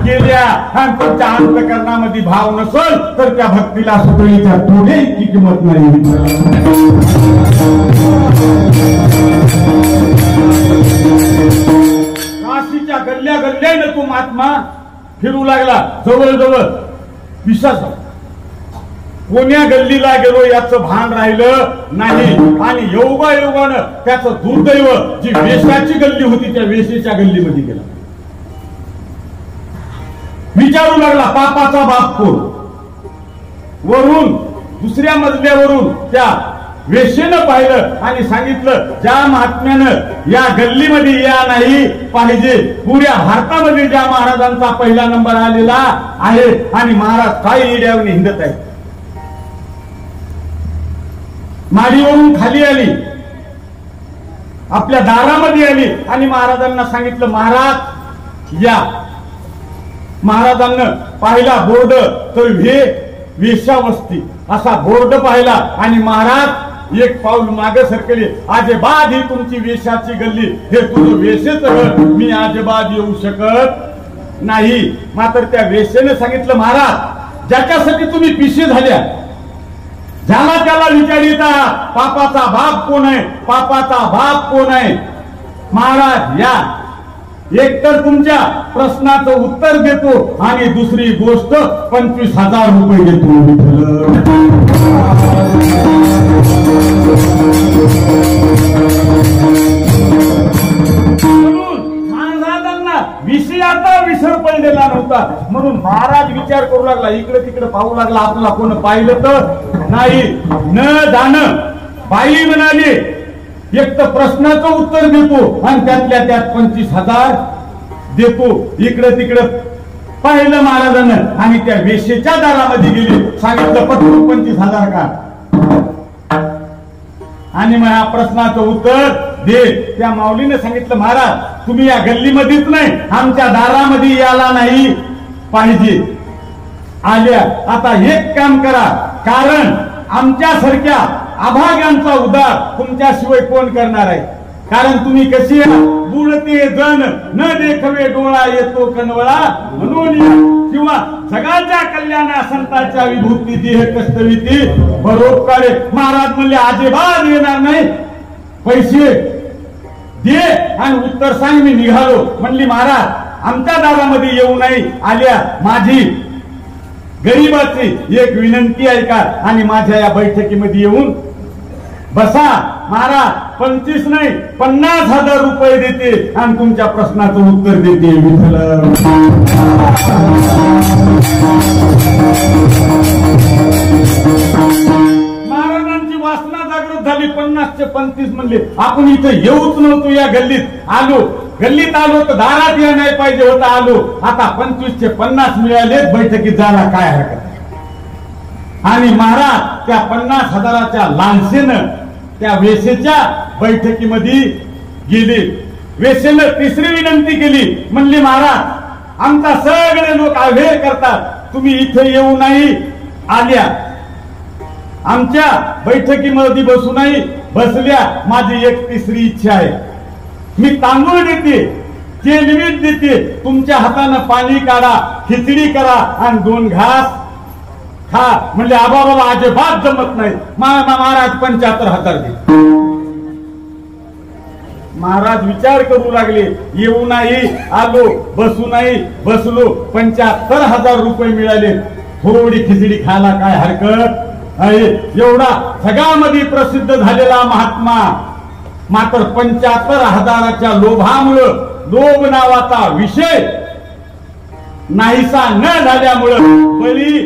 गेल्या आणि तुमच्या अंतकरणामध्ये भाव नसल तर त्या भक्तीला सुतळीच्या थोडे इतकी किंमत नाही. महात्मा फिरू लागला जवळजवळ विश्वास कोण्या गल्लीला गेलो याचं भान राहिलं नाही आणि योगायोगानं त्याचं दुर्दैव जी वेशाची गल्ली होती त्या वेशेच्या गल्लीमध्ये गेला. विचारू लागला पापाचा बाप कोण. वरून दुसऱ्या मजल्यावरून त्या वेशेनं पाहिलं आणि सांगितलं ज्या महात्म्यानं या गल्लीमध्ये या नाही पाहिजे पुऱ्या भारतामध्ये ज्या महाराजांचा पहिला नंबर आलेला आहे आणि महाराज काय इड्यावर हिंडत आहे. माडीवरून खाली आली आपल्या दारामध्ये आली आणि महाराजांना सांगितलं महाराज या. महाराजांना पाहिला बोर्ड तर वेश्यावस्ती असा बोर्ड पाहिला आणि महाराज एक पाऊल मागे सरकले. अजिबात ही तुमची वेशाची गल्ली हे तुझं वेशेच मी अजिबात येऊ शकत नाही. मात्र त्या वेशेने सांगितलं महाराज ज्याच्यासाठी तुम्ही पिशे झाल्या ज्याला त्याला विचारिता पापाचा बाप कोण आहे पापाचा बाप कोण आहे. महाराज या एकतर तुमच्या प्रश्नाचं उत्तर देतो आणि दुसरी गोष्ट 25,000 रुपये देतो. महाराजांना विषयाचा विसर पडलेला नव्हता म्हणून महाराज विचार करू लागला इकडे तिकडे पाहू लागला आपल्याला कोण पाहिलं तर नाही. न जाणं बाई म्हणाली एक तर प्रश्नाचं उत्तर देतो आणि त्यातल्या त्यात 25,000 देतो. इकडं तिकडं पाहिलं महाराजांना आणि त्या वेशेच्या दारामध्ये गेले. सांगितलं पटकन 25,000 का आणि मग या प्रश्नाचं उत्तर दे. त्या माऊलीने सांगितलं महाराज तुम्ही या गल्लीमध्येच नाही आमच्या दारामध्ये यायला नाही पाहिजे. आल्या आता एक काम करा कारण आमच्यासारख्या अभाग्यांचा उद्धार तुमच्याशिवाय कोण करणार आहे. कारण तुम्ही कशी बुडते जण न देखवे डोळा येतो कनवळा म्हणून किंवा जगाच्या कल्याणा संतांच्या विभूती देह कष्टविती बरोबर. महाराज म्हणले अजिबात येणार नाही पैसे दे आणि उत्तर सांग. मी निघालो. म्हणली महाराज आमच्या दारामध्ये येऊ नाही आल्या माझी गरीबाची एक विनंती आहे का आणि माझ्या या बैठकीमध्ये येऊन बसा. महाराज 25 नाही 50,000 रुपये देते आणि तुमच्या प्रश्नाचं उत्तर देते. विठ्ठल महाराजांची वासना जागृत झाली. 50चे 35 म्हणले आपण इथे येऊच नव्हतो या गल्लीत आलो. गल्लीत आलो तर दारात या नाही पाहिजे होता आलो. आता 25चे 50 मिळाले बैठकीत जायला काय हरकत. आणि महाराज त्या 50,000च्या लालसेनं त्या वेशेच्या बैठकीमध्ये गेले. वेशेनं तिसरी विनंती केली. म्हणली महाराज आमचा सगळे लोक अवेर करतात तुम्ही इथे येऊ नाही आल्या आमच्या बैठकीमध्ये बसू नाही बसल्या. माझी एक तिसरी इच्छा आहे. मी तांदूळ देते तेलमीठ देते तुमच्या हातानं पाणी काढा खिचडी करा आणि 2 घास खा. म्हणजे आबा बाबा अजिबात जमत नाही. महाराज 75,000 दे. महाराज विचार करू लागले येऊ नाही आलो बसू नाही बसलो 75,000 रुपये मिळाले. थोडी खिचडी खायला काय हरकत आहे. एवढा जगामध्ये प्रसिद्ध झालेला महात्मा मात्र 75,000च्या लोभामुळं लोभ नावाचा विषय नाहीसा न झाल्यामुळं बळी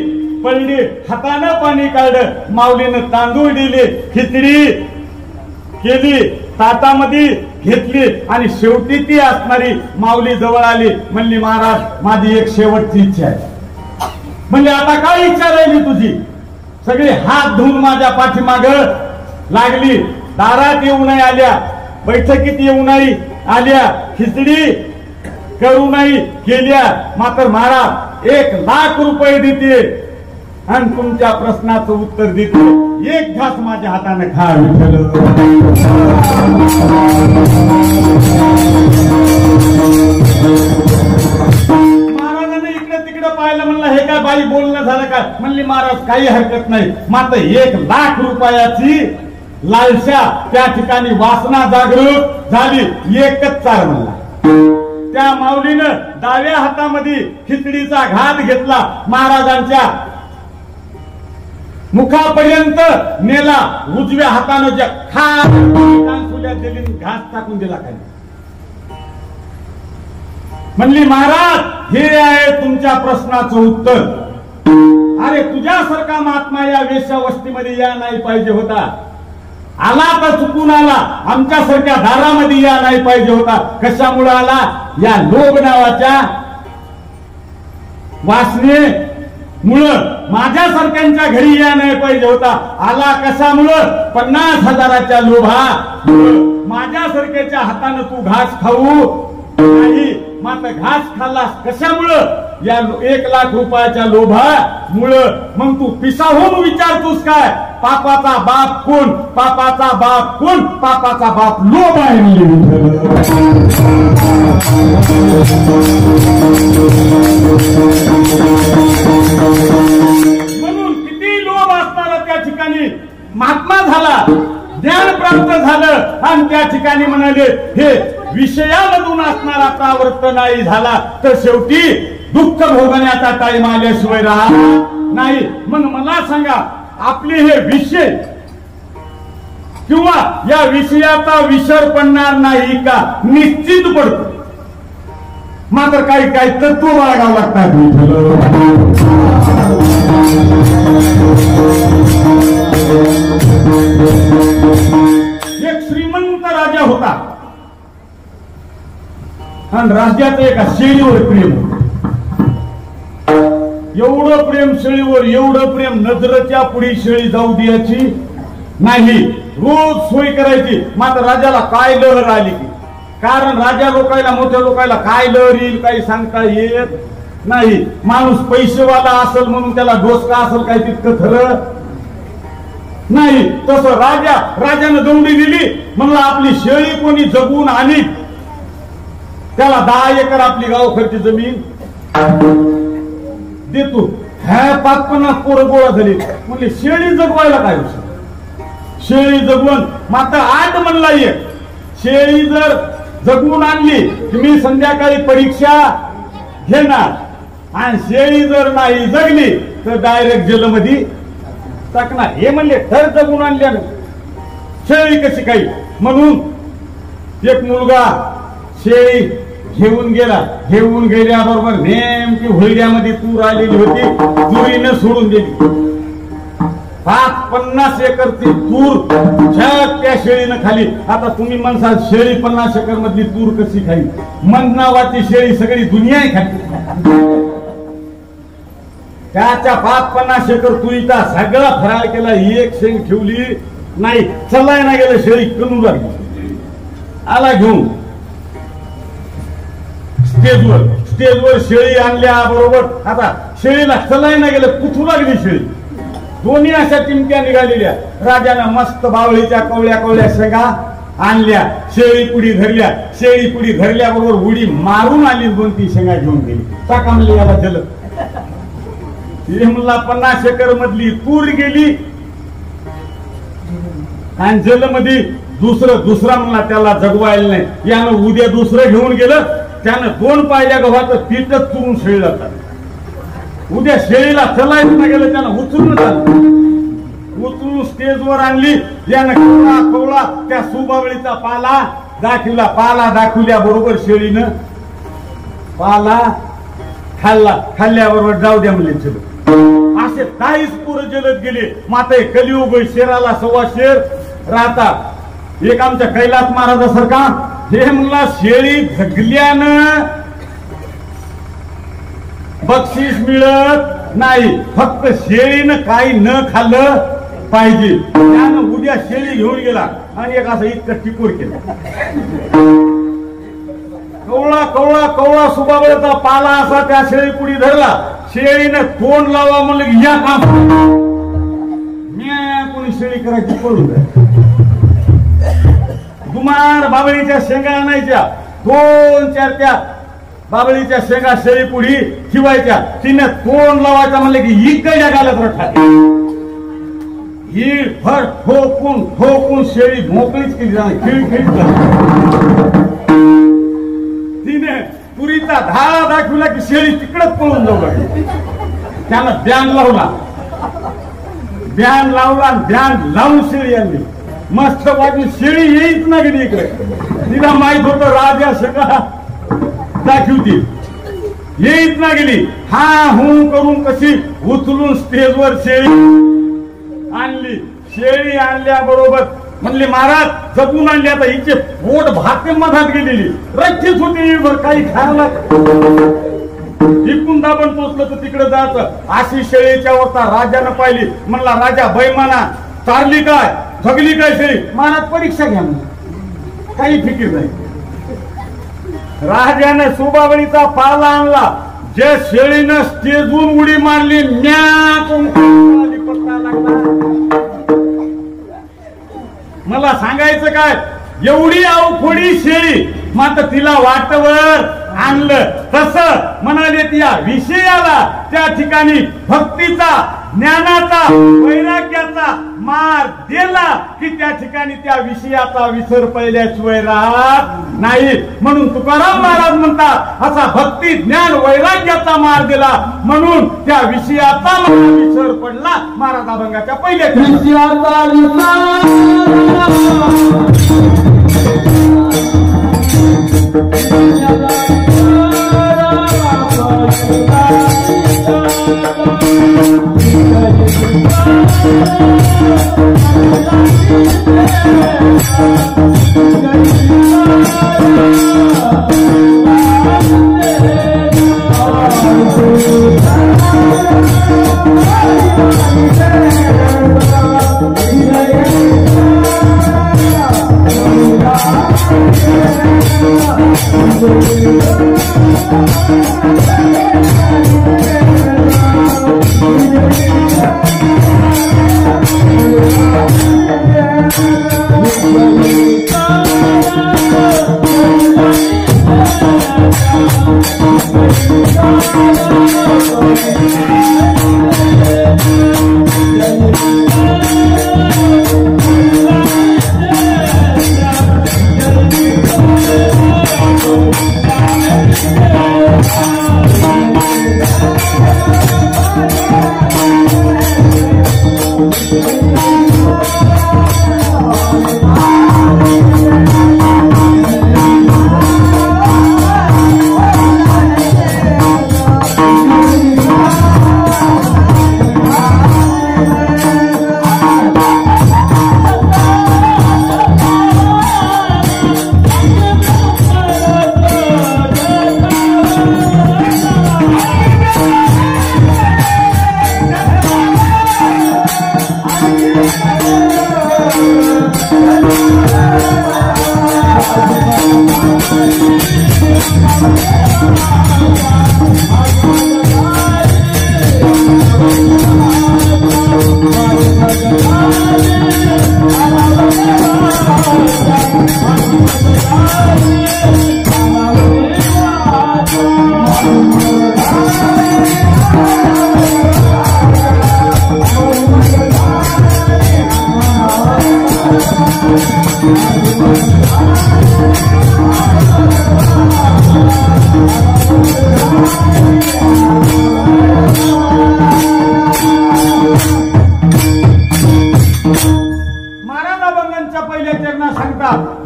पडली. हातानं पाणी काढलं माऊलीनं तांदूळ दिले खिचडी केली ताटामध्ये घेतली आणि शेवटी ती असणारी माऊली जवळ आली. म्हणली महाराज माझी एक शेवटची इच्छा आहे. म्हणजे आता काय इच्छा राहिली तुझी. सगळे हात धुवून माझ्या पाठीमाग लागली. दारात येऊ नाही आल्या बैठकीत येऊ नाही आल्या खिचडी करू नाही केल्या. मात्र महाराज 1,00,000 रुपये देते आणि तुमच्या प्रश्नाचं उत्तर देते. एक घास माझ्या हाताने खा. महाराजांनी इकडे तिकडे पाहिलं. म्हणलं हे काय बाई बोलणं झालं का. म्हणली महाराज काही हरकत नाही. मात्र 1,00,000 रुपयाची लालसा त्या ठिकाणी वासना जागृत झाली. एकच चार म्हणला त्या माऊलीनं डाव्या हातामध्ये खिचडीचा घात घेतला, महाराजांच्या मुखापर्यंत नेला, उजव्या हातानं ज्या खाल्या दिली घास टाकून दिला खाली. म्हणली महाराज हे आहे तुमच्या प्रश्नाचं उत्तर. अरे तुझ्यासारखा महात्मा या वेश्यावस्तीमध्ये या नाही पाहिजे होता, आला तर चुकून आला, आमच्यासारख्या दारामध्ये या नाही पाहिजे होता. कशामुळे आला? या लोभ नावाच्या वासने मुळे माझ्यासारख्यांच्या घरी या नाही पाहिजे होता. आला कशामुळं? 50,000च्या लोभा. माझ्यासारख्याच्या हाताने तू घास खाऊ नाही, मात्र घास खाल्लास कशामुळं? या 1 लाख रुपयाच्या लोभामुळं. मग तू पिसाहून विचारतोस काय? पापाचा बाप कोण? पापाचा बाप कोण? पापाचा बाप लोभ आहे. म्हणून किती लोभ असणारा त्या ठिकाणी महात्मा झाला, ज्ञान प्राप्त झालं, आणि त्या ठिकाणी म्हणाले हे विषयामधून असणारा प्रावर्त नाही झाला तर शेवटी दुःख भोगण्याचा टाइम आल्याशिवाय राहणार नाही. मग मला सांगा, आपले हे विषय किंवा या विषयाचा विसर पडणार नाही का? निश्चित पडतो. मात्र काही काही तत्व बाळगावं लागतात. एक श्रीमंत राजा होता आणि राज्याचं एका शेळीवर प्रेम होतं. एवढं प्रेम शेळीवर, एवढं प्रेम नजरेच्या पुढे शेळी जाऊ द्यायची नाही, रोज सोय करायची. मात्र राजाला काय लहर आली की, कारण राजा लोकायला, मोठ्या लोकायला काय लहर येईल काही सांगता येत नाही. माणूस पैसेवाला असेल म्हणून त्याला डोसका असेल काही तितकं खरं नाही. तसं राजानं दौंडी दिली, म्हणलं आपली शेळी कोणी जगून आणि त्याला 10 एकर आपली गावखरची जमीन देतो. ह्या 5-50 पोरं गोळा झाली. म्हणजे शेळी जगवायला काय होतं? शेळी जगवून मात्र 8 म्हणला एक शेळी जर जगवून आणली की मी संध्याकाळी परीक्षा घेणार, आणि शेळी जर नाही जगली तर डायरेक्ट जेलमध्ये टाकणार. हे म्हणले तर जगून आणल्यानं शेळी कशी काही. म्हणून एक मुलगा शेळी घेऊन गेला. घेऊन गेल्याबरोबर नेमकी हुळग्यामध्ये तूर आलेली होती, तुरीनं सोडून दिली. 50 एकरची तूर त्या शेळीनं खाली. आता तुम्ही म्हणसाल शेळी 50 एकर मधली तूर कशी खाई? मन नावाची शेळी सगळी दुनिया खाली. त्याच्या 50 एकर तुरीचा सगळा फराळ केला, एक शेंग ठेवली नाही. चलाय ना गेलं, शेळी कणू लागली. आला घेऊन स्टेजवर शेळी आणल्या बरोबर. आता शेळीला चलाय ना गेलं, कुठू लागली शेळी. दोन्ही अशा टिमक्या निघालेल्या. राजानं मस्त बावळीच्या कवळ्या शेंगा आणल्या, शेळी पुढी धरल्या. शेळी पुढी धरल्याबरोबर उडी मारून आली, 2-3 शेंगा घेऊन गेली. टाका म्हणले याला जल. हे म्हणला 50 एकर मधली तूर गेली, आणि जलमध्ये दुसरा म्हणला त्याला जगवायला नाही. यानं उद्या दुसरं घेऊन गेलं, त्यानं 2 पायल्या गव्हाचं पीठच चुरून शेळीला टाकलं. उद्या शेळीला चलायचं गेलं, त्यानं उचलून स्टेजवर आणली. यानं कवळा त्या सुबावळीचा पाला दाखवला. पाला दाखवल्या बरोबर शेळीनं पाला खाल्ल्याबरोबर जाऊ द्या म्हणले चल. असे 40 पोरं जलत गेले. माता कलियुग, शेराला 1.25 शेर राहतात. एक आमच्या कैलास महाराजासारखा हे म्हणला शेळी जगल्यानं बक्षीस मिळत नाही, फक्त शेळीनं काही न खाल्लं पाहिजे. त्यानं उद्या शेळी घेऊन गेला आणि एक असं इतकं टिकोर केलं. कवळा सुबाबळाचा पाला असा त्या शेळी पुढी धरला. शेळीनं तोंड लावा म्हणलं की या काम मी कोणी शेळी करायची पळून दुमार बाबळीच्या शेंगा आणायच्या. 2-4 त्या बाबळीच्या शेंगा शेळी पुढी ठेवायच्या. तिने तोंड लावायचा म्हणलं की इकडच्या गालात रठा. ही फर ठोकून शेळी मोकळीच केली. खिळखिळ तिने पुरीचा धाळा दाखवला की शेळी तिकडच पळून जाऊ लागली. त्यानं ध्यान लावला आणि ध्यान लावून शेळी आणली. मस्त बाजू शेळी येईच ना गेली इकडे. तिला माहित होत राजा सगळा दाखवतील, येईच ना गेली. हा हूं करून कशी उचलून स्टेजवर शेळी आणली. शेळी आणल्याबरोबर म्हणले महाराज जपून आणली. आता हिचे पोट भाते मधात गेलेली रच्चीच होती. काही खायला इकून दाबण पोचलं तर तिकडे जायचं. अशी शेळीच्या अवस्था राजानं पाहिली. म्हणला राजा बैमाना चारली काय जगली काय शेळी? महाराज परीक्षा घ्या, काही फिकीर नाही. राजाने सुबावळीचा पाला आणला. जे शेळीनं स्टेजून उडी मारली मला सांगायचं काय, एवढी अवघडी शेळी मात्र तिला वाटवर आणलं. तसं म्हणाले त्या विषयाला त्या ठिकाणी भक्तीचा ज्ञानाचा वैराग्याचा मार दिला की त्या ठिकाणी त्या विषयाचा विसर पहिल्याशिवाय राहत नाही. म्हणून तुकाराम महाराज म्हणतात असा भक्ती ज्ञान वैराग्याचा मार दिला म्हणून त्या विषयाचा विसर पडला. महाराज अभंगाच्या पहिल्या विषयाचा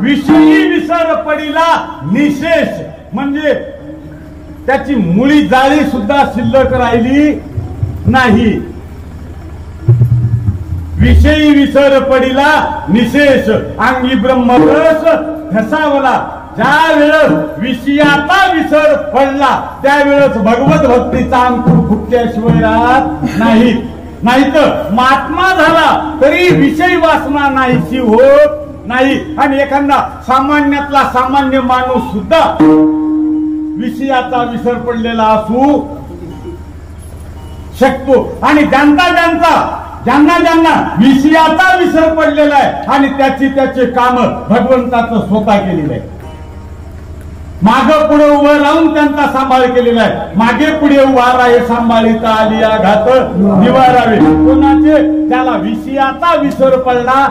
विषयी विसर पडिला निशेष म्हणजे त्याची मुळी जाळी सुद्धा शिल्लक राहिली नाही. विषयी विसर पडिला निशेष अंगी ब्रह्मरस घसावला. ज्या वेळेस विषयाचा विसर पडला त्यावेळेस भगवत भक्तीचा अंकुर फुटल्याशिवाय राहत नाही. नाहीतर महात्मा झाला तरी विषय वासना नाहीशी होत नाही. आणि एखादा सामान्यातला सामान्य माणूस सुद्धा विषयाचा विसर पडलेला असू शकतो. आणि ज्यांना विषयाचा विसर पडलेला आहे आणि त्याचे काम भगवंताचं स्वतः केलेलं आहे. मागे पुढे उभं राहून त्यांचा सांभाळ केलेला आहे. मागे पुढे उभा राहे सांभाळीता आली आघात निवारावे. कोणाचे? त्याला विषयाचा विसर पडला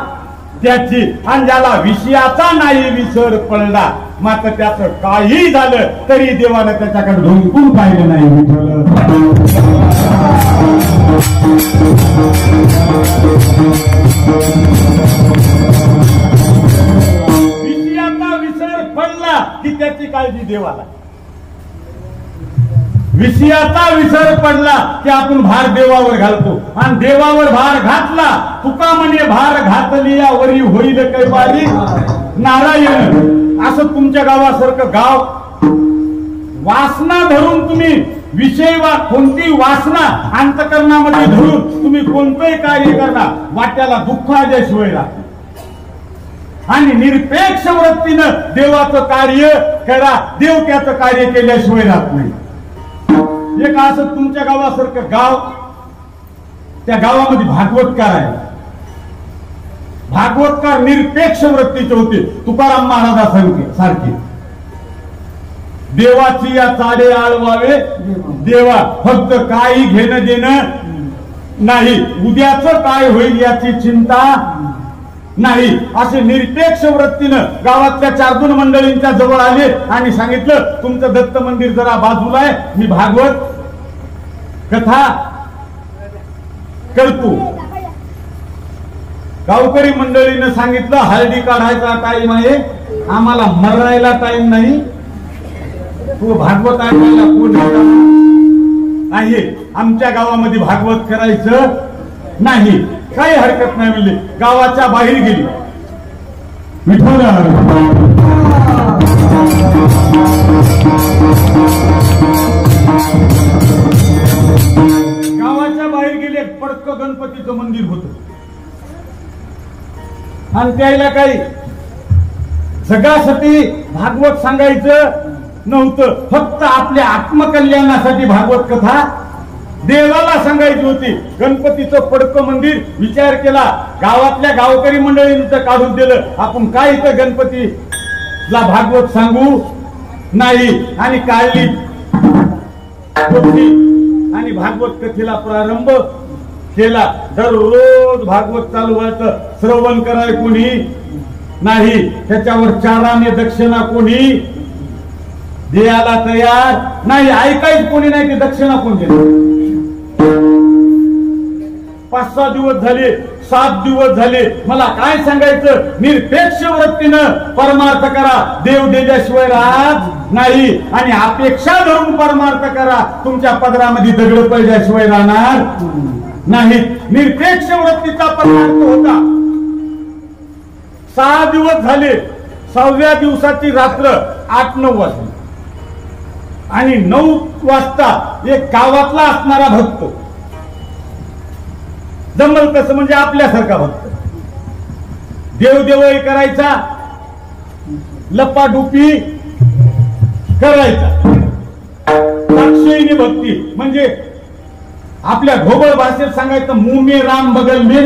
त्याची, आणि ज्याला विषयाचा नाही विसर पडला, मात्र त्याचं काही झालं तरी देवानं त्याच्याकडे ढोंकून पाहिलं नाही. विषयाचा विसर पडला की त्याची काळजी देवाला. विषयाचा विसर पडला की आपण भार देवावर घालतो, आणि देवावर भार घातला, तुका म्हणे भार घातली यावरी होईल कैवारी नारायण. असं तुमच्या गावासारखं गाव वासना धरून तुम्ही विषय कोणती वासना अंतकरणामध्ये धरून तुम्ही कोणतंही कार्य करणार, वाट्याला दुःख आल्याशिवाय राहते. आणि निरपेक्ष वृत्तीनं देवाचं कार्य करा, देव त्याचं कार्य केल्याशिवाय राहत नाही. एक असं तुमच्या गावासारखं गाव, त्या गावामध्ये भागवतकार आहे. भागवतकार निरपेक्ष वृत्तीचे होते, तुकाराम महाराजांसारखे. देवाची या चाडे आळवावे देवा, फक्त काही घेणं देणं नाही, उद्याचं काय होईल याची चिंता नाही, असे निरपेक्ष वृत्तीनं गावातल्या 4-2 मंडळींच्या जवळ आले आणि सांगितलं, तुमचं दत्त मंदिर जरा बाजूला आहे, मी भागवत कथा करतो. गावकरी मंडळीनं सांगितलं, हळदी काढायचा टाइम आहे, आम्हाला मरायला टाइम नाही, तू भागवत ऐकायला कोण आहे, आमच्या गावामध्ये भागवत करायचं नाही. काही हरकत नाही म्हणले, गावाच्या बाहेर गेली. गावाच्या बाहेर गेले, पडकं गणपतीचं मंदिर होतं, आणि त्याला काही जगासाठी भागवत सांगायचं नव्हतं, फक्त आपल्या आत्मकल्याणासाठी भागवत कथा देवाला सांगायची होती. गणपतीचं पडकं मंदिर, विचार केला, गावातल्या गावकरी मंडळींचं काढून दिलं, आपण काय इथं गणपतीला भागवत सांगू नाही, आणि काढली आणि भागवत कथेला प्रारंभ केला. दररोज भागवत चालू व्हायचं, श्रवण कराय कोणी नाही, त्याच्यावर 4 आणे दक्षिणा कोणी द्यायला तयार नाही, ऐकायच कोणी नाही, ते दक्षिणा कोण देणार. 5-6 दिवस झाले, 7 दिवस झाले, मला काय सांगायचं, निरपेक्ष वृत्तीनं परमार्थ करा, देव दिल्याशिवाय राहत नाही, आणि अपेक्षा धरून परमार्थ करा, तुमच्या पदरामध्ये दगड पडल्याशिवाय राहणार नाही. निरपेक्ष वृत्तीचा परमार्थ होता. 6 दिवस झाले, 6व्या दिवसाची रात्र 8-9 वाजली, आणि 9 वाजता एक गावातला असणारा भक्त, जमल तसं म्हणजे आपल्यासारखा भक्त, देवदेवळी करायचा, लपाडुपी करायचा, दाक्षिणी भक्ती म्हणजे आपल्या ढोबळ भाषेत सांगायचं मुमे राम बगल में,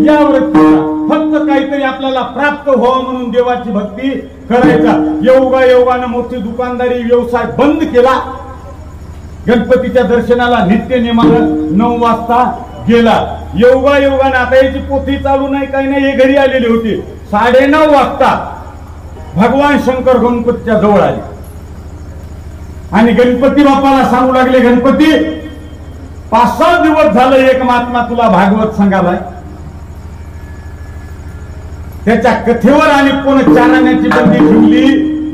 या वृत्तीला फक्त काहीतरी आपल्याला प्राप्त व्हावं म्हणून देवाची भक्ती करायचा. योगायोगानं मोठी दुकानदारी व्यवसाय बंद केला. गणपतीच्या दर्शनाला नित्य नेमानं 9 वाजता गेला. योगायोगानं आता याची पोथी चालू नाही, काही नाही, हे घरी आलेले होते. 9:30 वाजता भगवान शंकर गणपतीच्या जवळ आले आणि गणपती बाप्पाला सांगू लागले, गणपती 5-6 दिवस झालं एक महात्मा तुला भागवत सांगालाय, त्याच्या कथेवर आणि कोण चालण्याची बंदी ठेवली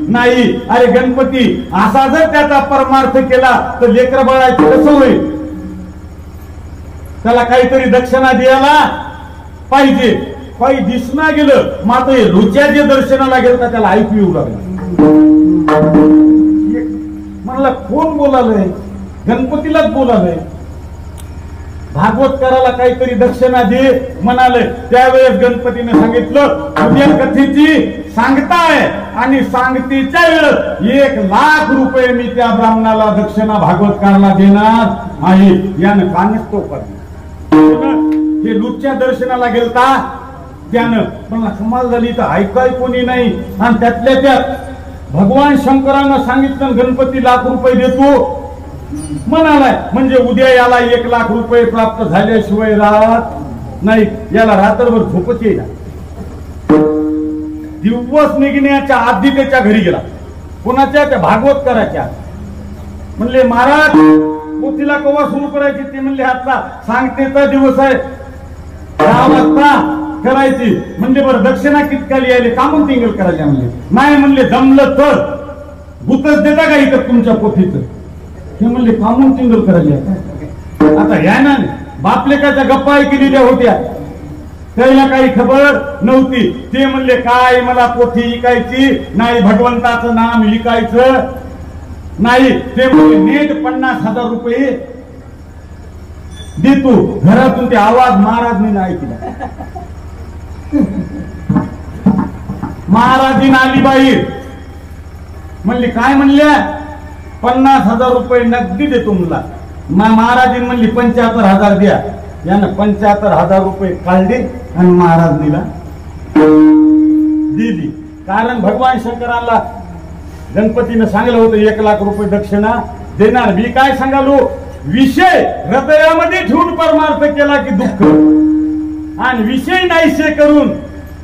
नाही. अरे गणपती, असा जर त्याचा परमार्थ केला तर लेकर बाळाचे कसं होईल, त्याला काहीतरी दक्षिणा द्यायला पाहिजे. काही दिसना गेलं, मात्र रुच्याचे दर्शनाला गेलं त्याला ऐकू येऊ लागलं. म्हणला कोण बोलालंय, गणपतीलाच बोलालंय, भागवत करायला काहीतरी दक्षिणा दे म्हणाले. त्यावेळेस गणपतीने सांगितलं, उद्या कथेची सांगता आहे आणि सांगतेच्या वेळेस 1,00,000 रुपये मी त्या ब्राह्मणाला दक्षिणा भागवतकारला देणार आहे. यानं कानच तो पडला. हे लुच्च्या दर्शनाला गेलता, त्यानं पण कमाल झाली तर ऐकाय कोणी नाही, आणि त्यातल्या त्यात भगवान शंकरांना सांगितलं गणपती 1,00,000 रुपये देतो म्हणालाय, म्हणजे उद्या याला 1,00,000 रुपये प्राप्त झाल्याशिवाय राहत नाही, याला रात्रभर झोपच येईल. दिवस निघण्याच्या आधी त्याच्या घरी गेला. कोणाच्या? त्या भागवतकराच्या. म्हणले महाराज पोथीला कवा सुरू करायची? ते म्हणले आता सांगतेचा दिवस आहे, 10 वाजता करायची. म्हणले बरं दक्षिणा कितकाली यायले? कामून टिंगल करायला. म्हणले नाही. म्हणले जमलं तर भूतच देता का इथं तुमच्या पोथीचं? ते म्हणले कामून टिंगल करायला. आता ह्या ना बापलेकाच्या गप्पा ऐकलेल्या होत्या, त्याला काही खबर नव्हती. ते म्हणले काय मला पोथी विकायची नाही, भगवंताचं नाम विकायचं नाही. ते म्हणले नेट 50,000 रुपये दे तू. घरातून ते आवाज महाराजनी ऐकला. महाराजीन आली बाहेर. म्हणली काय? म्हणल्या 50,000 रुपये नगदी देतो मला. महाराजीन म्हणली 75,000 द्या. यानं 75,000 रुपये काढले आणि महाराजनीला दिली. कारण भगवान शंकरांना गणपतीनं सांगितलं होतं 1 लाख रुपये दक्षिणा देणार. मी काय सांगालो, विषय हृदयामध्ये ठेवून परमार्थ केला की दुःख, आणि विषय नाहीसे करून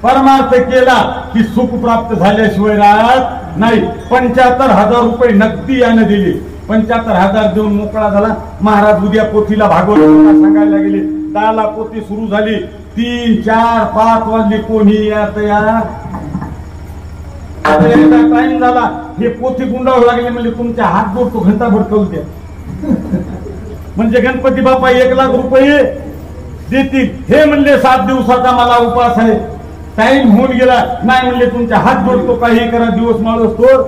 परमार्थ केला की सुख प्राप्त झाल्याशिवाय राहत नाही. 75,000 रुपये नगदी यानं दिली. 75,000 देऊन मोकळा झाला. महाराज उद्या पोथीला भागवत सांगायला गेले. 10 ला पोथी सुरू झाली. 3, 4, 5 वाजले. कोणी तयार. टाइम झाला. हे पोथी गुंडाळू लागले. म्हणजे तुमच्या हात जोडतो घंटाभर करू द्या. म्हणजे गणपती बाप्पा 1 लाख रुपये देतील. हे म्हणले 7 दिवसाचा मला उपास आहे. टाइम होऊन गेला. नाही म्हणले तुमच्या हात जोडतो, काही करा, दिवस माळस तो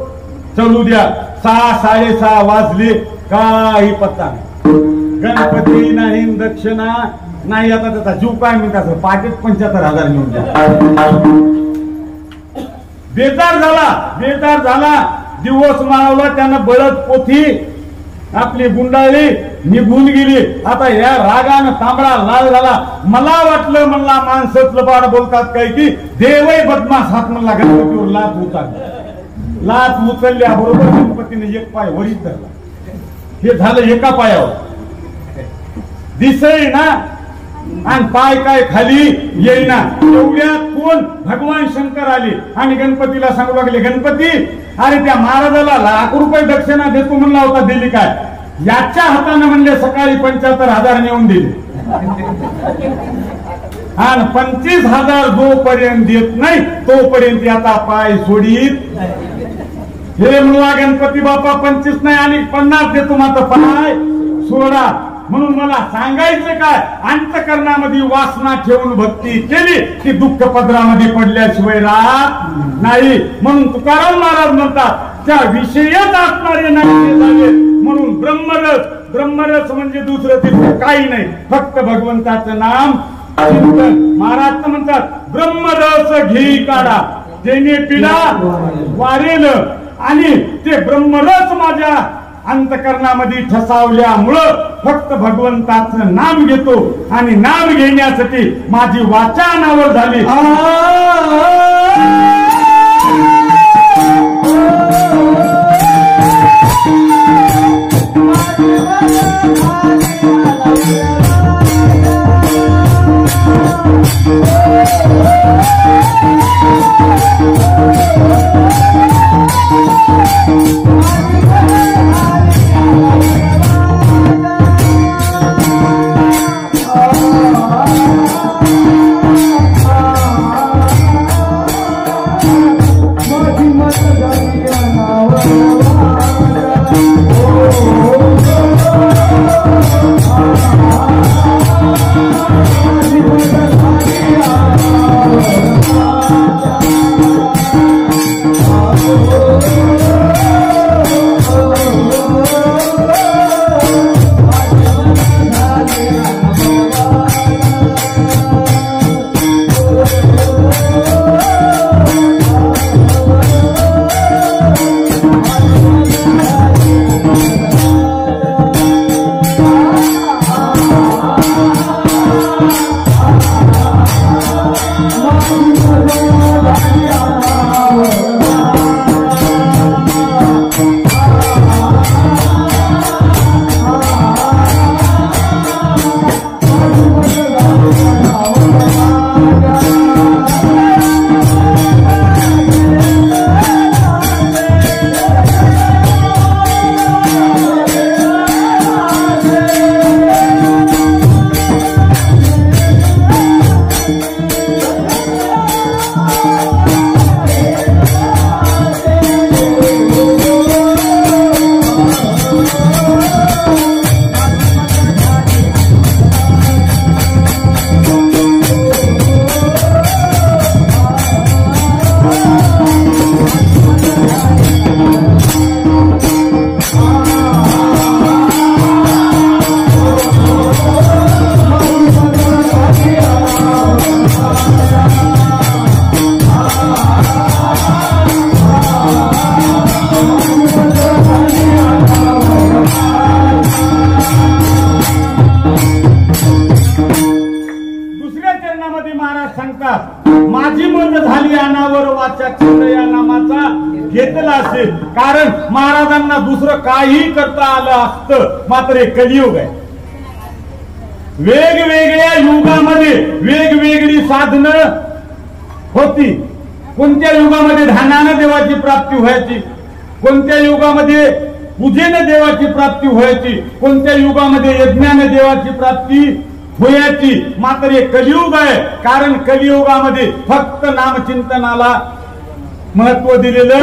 चालू द्या. 6, 6:30 वाजले. काही पत्ता नाही. गणपती नाही, दक्षिणा नाही. आता त्याचा जीव काय म्हणतात, पाकिट 75,000 घेऊन द्या. बेजार झाला. दिवस माळवला. त्यानं बळद पोथी आपली गुंडाळली, निघून गेली. आता या रागानं तांबडा लाल झाला. मला वाटलं म्हणला माणसातलं बाळ बोलतात काय की देवही बदमाश हात म्हणला गणपतीवर लात उचलल्याबरोबर गणपतीने 1 पाय वरीच धरला. हे झालं एका पायावर. दिसई ना आणि पाय काय खाली येईना. एवढ्यात कोण? भगवान शंकर आले आणि गणपतीला सांगू लागले, गणपती अरे त्या महाराजाला 1 लाख रुपये दक्षिणा देतो म्हणला होता, दिली काय? याच्या हाताने म्हणले सकाळी 75,000 नेऊन दिले. आणि 25,000 जोपर्यंत देत नाही तोपर्यंत आता पाय सोडीत. हे म्हणला गणपती बाप्पा 25 नाही आणि 50 देतो, मात्र पाय सोडा. म्हणून मला सांगायचं काय, अंतकरणामध्ये वासना ठेवून भक्ती केली की दुःख पदरामध्ये पडल्याशिवाय राहत नाही. म्हणून तुकाराम महाराज म्हणतात त्या विषयात असणारे नाही झाले. म्हणून ब्रह्मरस म्हणजे दुसरं तिथं काही नाही, फक्त भगवंताचं नाम चिंतन. महाराज म्हणतात ब्रह्मरस घेई काढा, जेणे पिढा वारेल. आणि ते ब्रह्मरस माझ्या अंतकरणामध्ये ठसावल्यामुळं फक्त भगवंताचं नाम घेतो आणि नाम घेण्यासाठी माझी वाचा अनावर झाली. माझी मत झाली अनावर वाचा छंद या नामाचा घेतला असेल, कारण महाराजांना दुसरं काही करता आलं असतं, मात्र हे कलियुग आहे. वेगवेगळ्या युगामध्ये वेगवेगळी साधनं होती. कोणत्या युगामध्ये ध्यानानं देवाची प्राप्ती व्हायची, कोणत्या युगामध्ये पूजेनं देवाची प्राप्ती व्हायची, कोणत्या युगामध्ये यज्ञानं देवाची प्राप्ती होयाची. मात्र हे कलियुग आहे, कारण कलियुगामध्ये फक्त नामचिंतनाला महत्व दिलेलं.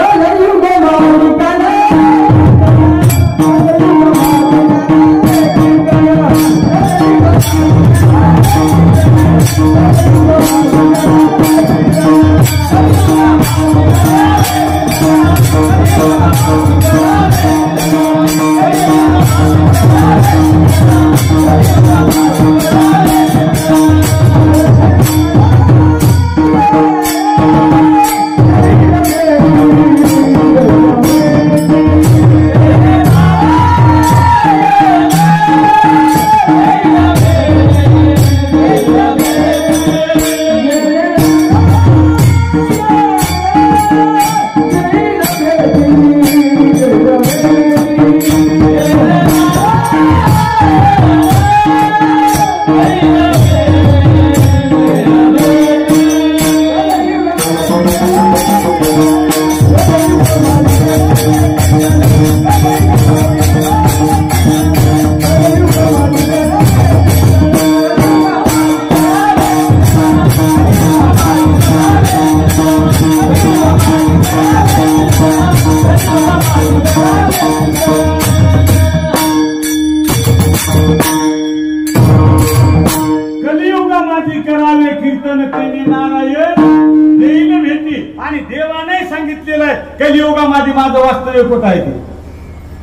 कलियुगामध्ये करावे कीर्तन तेने नारायण देईल भेटी. आणि देवाने सांगितलेलं आहे कलियुगामध्ये माझं वास्तव्य कुठं आहे ते.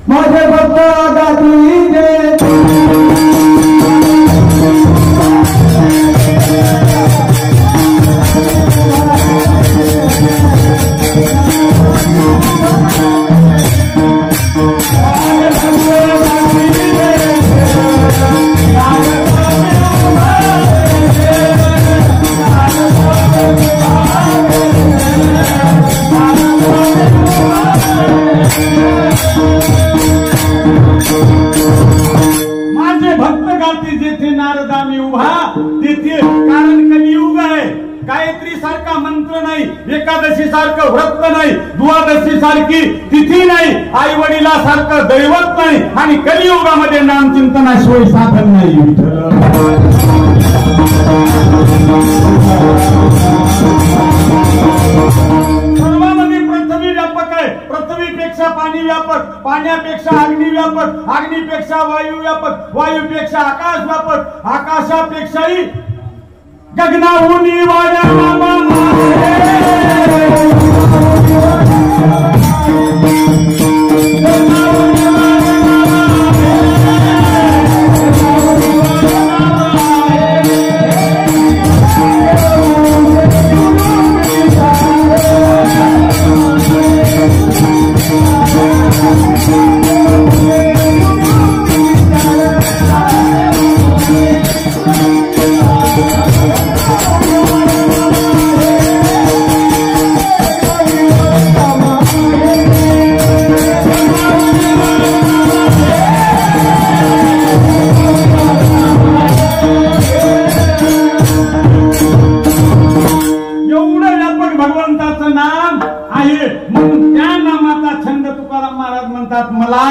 माझे भक्त माझे भक्त गाती जेथे नारदामी उभा तिथे, कारण कलियुग आहे. गायत्री सारखा मंत्र नाही, एकादशी सारखं व्रत नाही, द्वादशी सारखी तिथी नाही, आई वडिला सारखं दैवत नाही, आणि कलियुगामध्ये नामचिंतनाशिवाय साधन नाही. सर्वांमध्ये पृथ्वी व्यापक आहे, पृथ्वीपेक्षा पाणी व्यापक, पाण्यापेक्षा अग्नी व्यापक, अग्नीपेक्षा वायू व्यापक, वायूपेक्षा आकाश व्यापक, आकाशापेक्षाही गगनाहून वाऱ्या नामा मला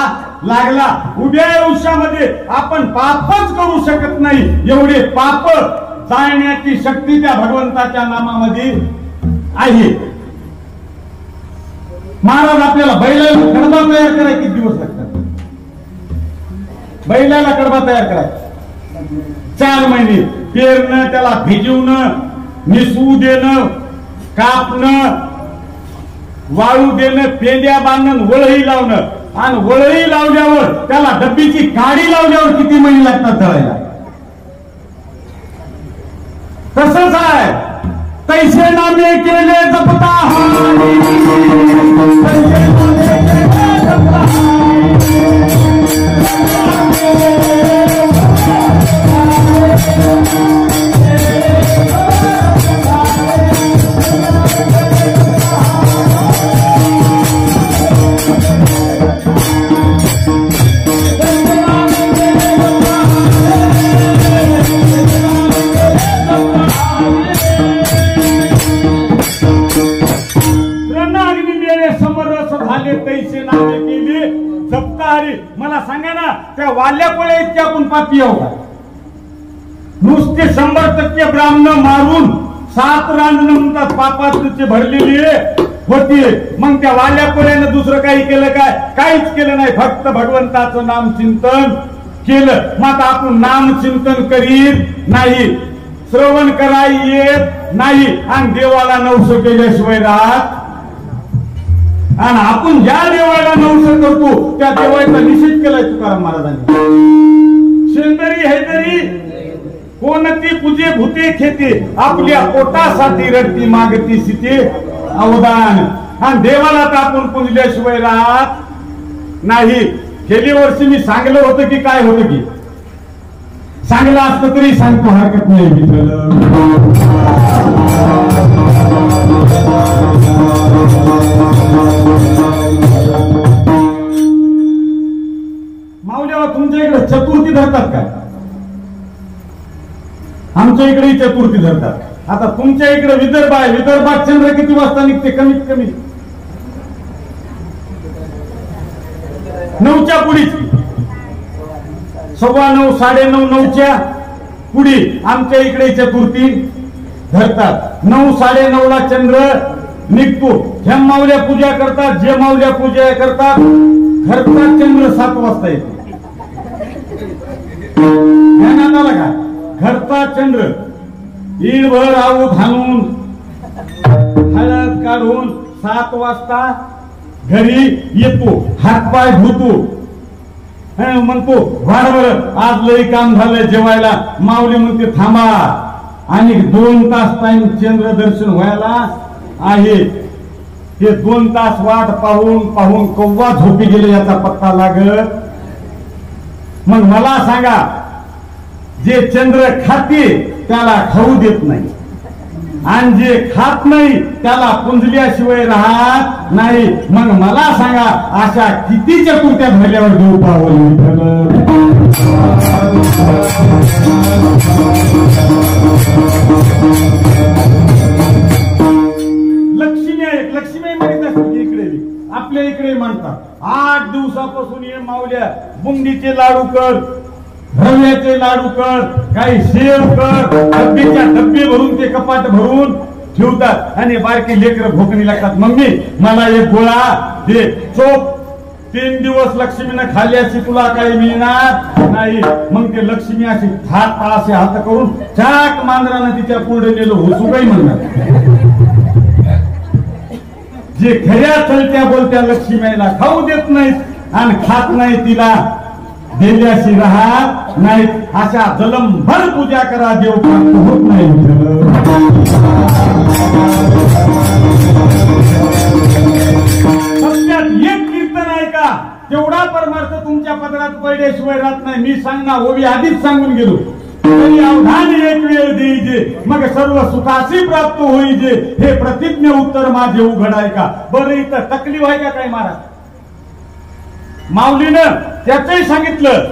लागला. उभ्या आयुष्यामध्ये आपण पापच करू शकत नाही, एवढे पाप जाळण्याची शक्ती त्या भगवंताच्या नामामध्ये आहे. महाराज आपल्याला बैलाला कडबा तयार करायला किती दिवस लागतात? बैलाला कडबा तयार करायचा 4 महिने. पेरणं, त्याला भिजवणं, निसू देणं, कापणं, वाळू देणं, पेंड्या बांधणं, वळही लावणं, आणि वळही लावल्यावर त्याला डब्बीची काडी लावल्यावर किती महिने लागतात दळायला. तसंच आहे, तैसे नामे केले जपता पैसे नामे केली जप्तारी. मला सांगा ना, त्या वाल्या कोळ्या इतके आपण पापी आहोत का? नुसते 100% ब्राह्मण मारून 7 रांजण म्हणतात पापाचे भरलेली होती. मग त्या वाल्या कोळ्यानं दुसरं काही केलं काय? काहीच केलं नाही, फक्त भगवंताचं नाम चिंतन केलं. मग आता आपण नाम चिंतन करीत नाही, श्रवण कराय येत नाही, आणि देवाला नवस केल्याशिवाय राहत. आणि आपण ज्या देवाला नवस करतो त्या देवाचा निषेध केलाय तुकाराम महाराजांनी. शेंदरी हैदरी कोणती पूजे भूते खेते, आपल्या पोटासाठी रडती मागती सिते अवदान. आणि देवाला तर आपण पूजल्याशिवाय राहत नाही. गेल्या वर्षी मी सांगलं होतं की काय होतं की, सांगलं असतं तरी सांगतो, हरकत नाही. माऊल्यावर तुमच्या इकडे चतुर्थी धरतात काय? आमच्या इकडे चतुर्थी धरतात. आता तुमच्या इकडे विदर्भ आहे, विदर्भात चंद्र किती वाजता निघते? कमीत कमी 9च्या पुढीच, 9:15, 9:30, 9च्या पुढी आमच्या इकडे चतुर्थी धरतात. 9, 9:30ला चंद्र निघतो. ह्या माऊल्या पूजा करतात, जे माऊल्या पूजा करतात, घरचा चंद्र 7 वाजता येतो. ध्यानात आला का? घरचा चंद्र ईडभर आऊ घालून हळद काढून 7 वाजता घरी येतो, हातपाय धुतो, म्हणतो बरोबर आज लई काम झालंय जेवायला. माऊली म्हणते थांबा, आणि 2 तास टाइम चंद्र दर्शन व्हायला आहे. हे 2 तास वाट पाहून पाहून कव्वा झोपी गेले याचा पत्ता लागत. मग मला सांगा, जे चंद्र खाते त्याला खाऊ देत नाही, आणि जे खात नाही त्याला पुंजल्याशिवाय राहत नाही. मग मला सांगा, अशा किती चतुर्थ्या धरल्यावर देव पावलं. लक्ष्मी आहे, लक्ष्मी म्हणत असते इकडे, आपल्या इकडे म्हणतात. 8 दिवसापासून ये माऊल्या बुंदीचे लाडू कर, रव्याचे लाडू कर, काही शेव कर, डब्बीच्या डब्बे भरून ते कपाट भरून ठेवतात. आणि बारकी लेकर भोकणी लागतात, मम्मी मला एक गोळा दे. चोप 3 दिवस लक्ष्मीनं खाल्ल्याची तुला काही मिळणार नाही. मग ते लक्ष्मी अशी असे हात करून चाक मांजरानं तिच्या पुढे नेलं, होसू काही म्हणणार. जे खऱ्या चलत्या बोलत्या लक्ष्मीला खाऊ देत नाहीत आणि खात नाही, तिला देल्याशी राहत नाहीत. अशा जलमभर पूजा करा, देव प्राप्त होत नाही. सत्यात एक कीर्तन आहे का, तेवढा परमार्थ तुमच्या पदरात पडल्याशिवाय राहत नाही. मी सांगणार ओवी आधीच सांगून गेलो. तरी अवधान एक वेळ देईजे, मग सर्व सुखाशी प्राप्त होईजे. हे प्रतिज्ञ उत्तर माझे उघड आहे का? बरं इथं तकलीफ आहे का काय महाराज? माऊलीनं त्याचंही सांगितलं,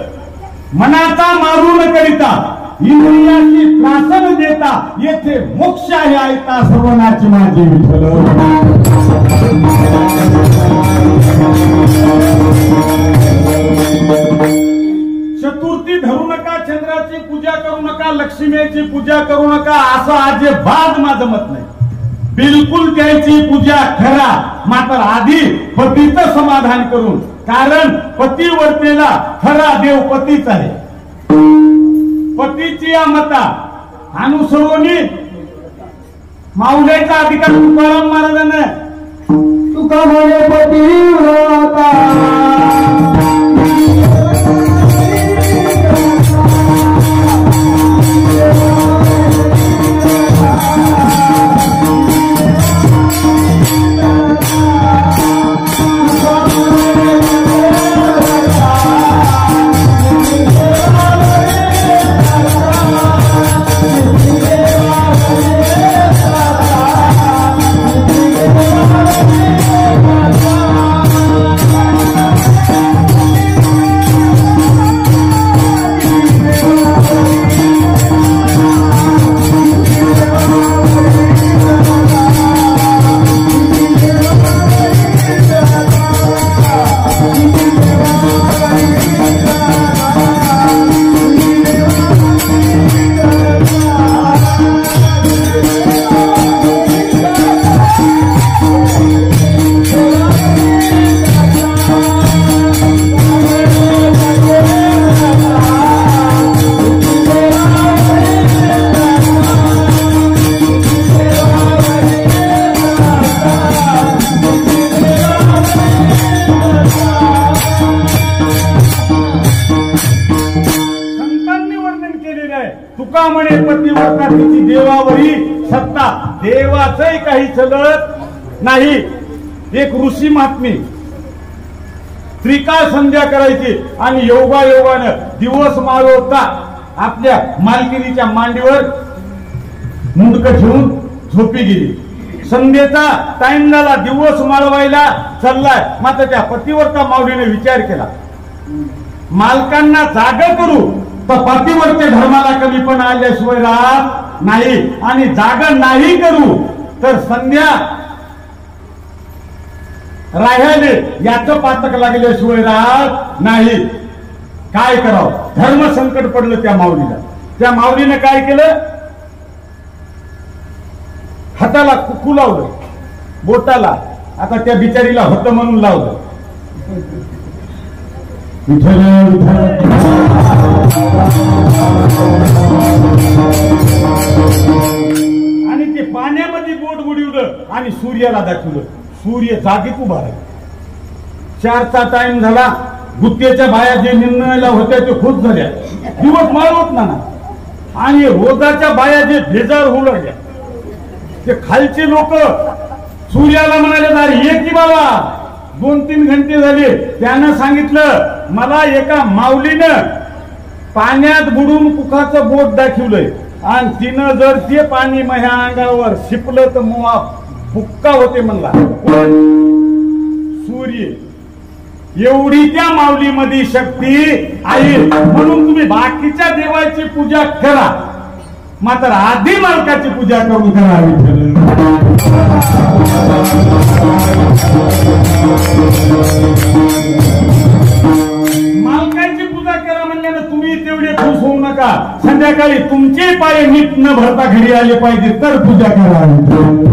मनाचा मारून करिता इंद्रियाची त्रासन देता, येथे मोक्ष आहे ऐता सर्वनाची माझी विठ्ठल. चतुर्थी धरू नका, चंद्राची पूजा करू नका, लक्ष्मीची पूजा करू नका, असं अजिबात माझं मत नाही. बिलकुल त्याची पूजा करा, मात्र आधी पतीचं समाधान करून. कारण पतिवर्तेला खरा देव पतीच आहे. पतीची या मता अनुसरून माऊलीचा अधिकार तुकाराम महाराजांना देवा म्हणे पतिव्रता तिची देवावरी सत्ता. देवाचंही काही चलत नाही. एक ऋषी महात्मे त्रिकाळ संध्या करायची आणि योगायोगानं दिवस माळवता आपल्या मालकिनीच्या मांडीवर मुंडकं ठेवून झोपी गेली. संध्येचा टाइम झाला, दिवस माळवायला चाललाय. मात्र त्या पतिव्रता माऊलीने विचार केला, मालकांना जागा करू तर पतिव्रते धर्माला कमीपणा आल्याशिवाय राहत नाही, आणि जागा नाही करू तर संध्या राहिले याचं पातक लागल्याशिवाय राहत नाही. काय करावं, धर्म संकट पडलं त्या माऊलीला. त्या माऊलीने काय केलं, हाताला कुकू लावलं, बोटाला. आता त्या बिचारीला होतं म्हणून लावलं. आणि ते पाण्यामध्ये बोट बुडवलं आणि सूर्याला दाखवलं. सूर्य जागीच उभा राहिला. 4चा टाइम झाला. गुत्तेच्या बाया जे निर्णयाला होत्या ते खुश झाल्या, दिवस माळवत ना. आणि रोजाच्या बाया जे भेजार होऊ लागल्या, ते खालचे लोक सूर्याला म्हणाले, अरे ये की बाबा, 2-3 घंटे झाले. त्यानं सांगितलं, मला एका माऊलीनं पाण्यात बुडून कुखाचं बोट दाखवलंय आणि तिनं जर ते पाणी माझ्या अंगावर शिपलं तर मुआ बुक्का होते म्हणला. सूर्य एवढी त्या माऊलीमध्ये शक्ती आहे. म्हणून तुम्ही बाकीच्या देवाची पूजा करा, मात्र आधी मालकाची पूजा करून करावी. मालकाची पूजा करा म्हणल्यानं तुम्ही तेवढे खुश होऊ नका. संध्याकाळी तुमचे पाय नीट न भरता घरी आले पाहिजे तर पूजा करावी.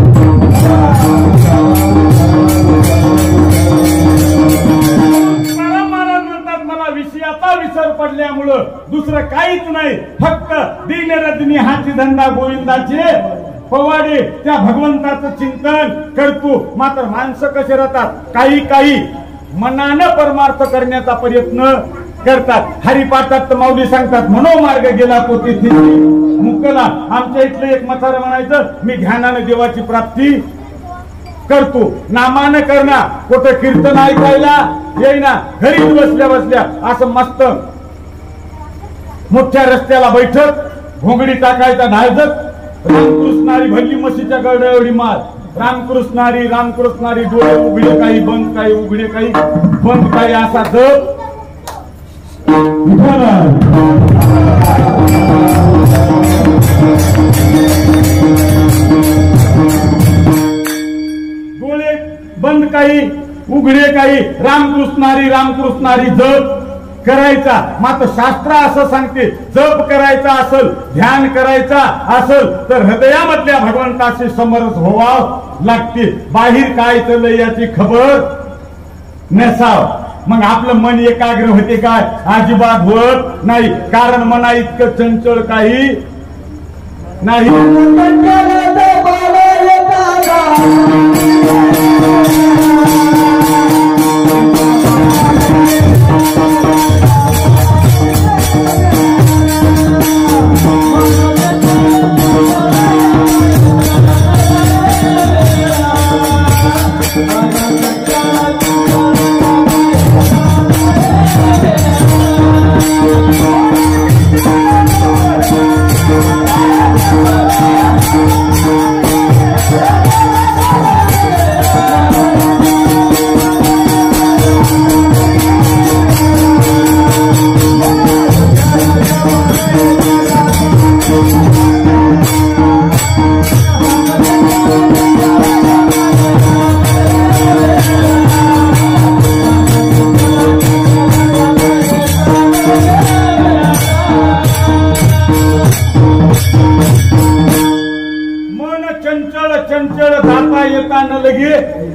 विषयाचा विसर पडल्यामुळं दुसरं काहीच नाही, फक्त दिन रजनी हाची धंदा गोविंदाचे पवाडे. त्या भगवंताचं चिंतन करतो. मात्र माणसं कसे राहतात, काही मनानं परमार्थ करण्याचा प्रयत्न करतात. हरिपाठात माऊली सांगतात, मनोमार्ग गेला तो तिथे मुकला. आमच्या इथलं एक म्हातारं म्हणायचं, मी ध्यानानं देवाची प्राप्ती करतो. नामानं करणार, कुठं कीर्तन ऐकायला येईना, घरीच बसल्या बसल्या असं मस्त मोठ्या रस्त्याला बैठक, घोंगडी टाकायचा नायजत, रामकृष्णारी भल्ली म्हशीच्या गरड्या एवढी मार, रामकृष्णारी डोळे उघडे काही बंद, काही उघडे काही बंद, काही असा जप. डोळे बंद काही उघडे काही, रामकृष्णारी जप करायचा. मात्र शास्त्र असं सांगते, जप करायचा असेल, ध्यान करायचा असेल तर हृदयामधल्या भगवंताशी समरस व्हावं लागते. बाहेर काय चाललंय याची खबर नसाव. मग आपलं मन एकाग्र होते काय? अजिबात होत नाही. कारण मना इतकं चंचल काही नाही.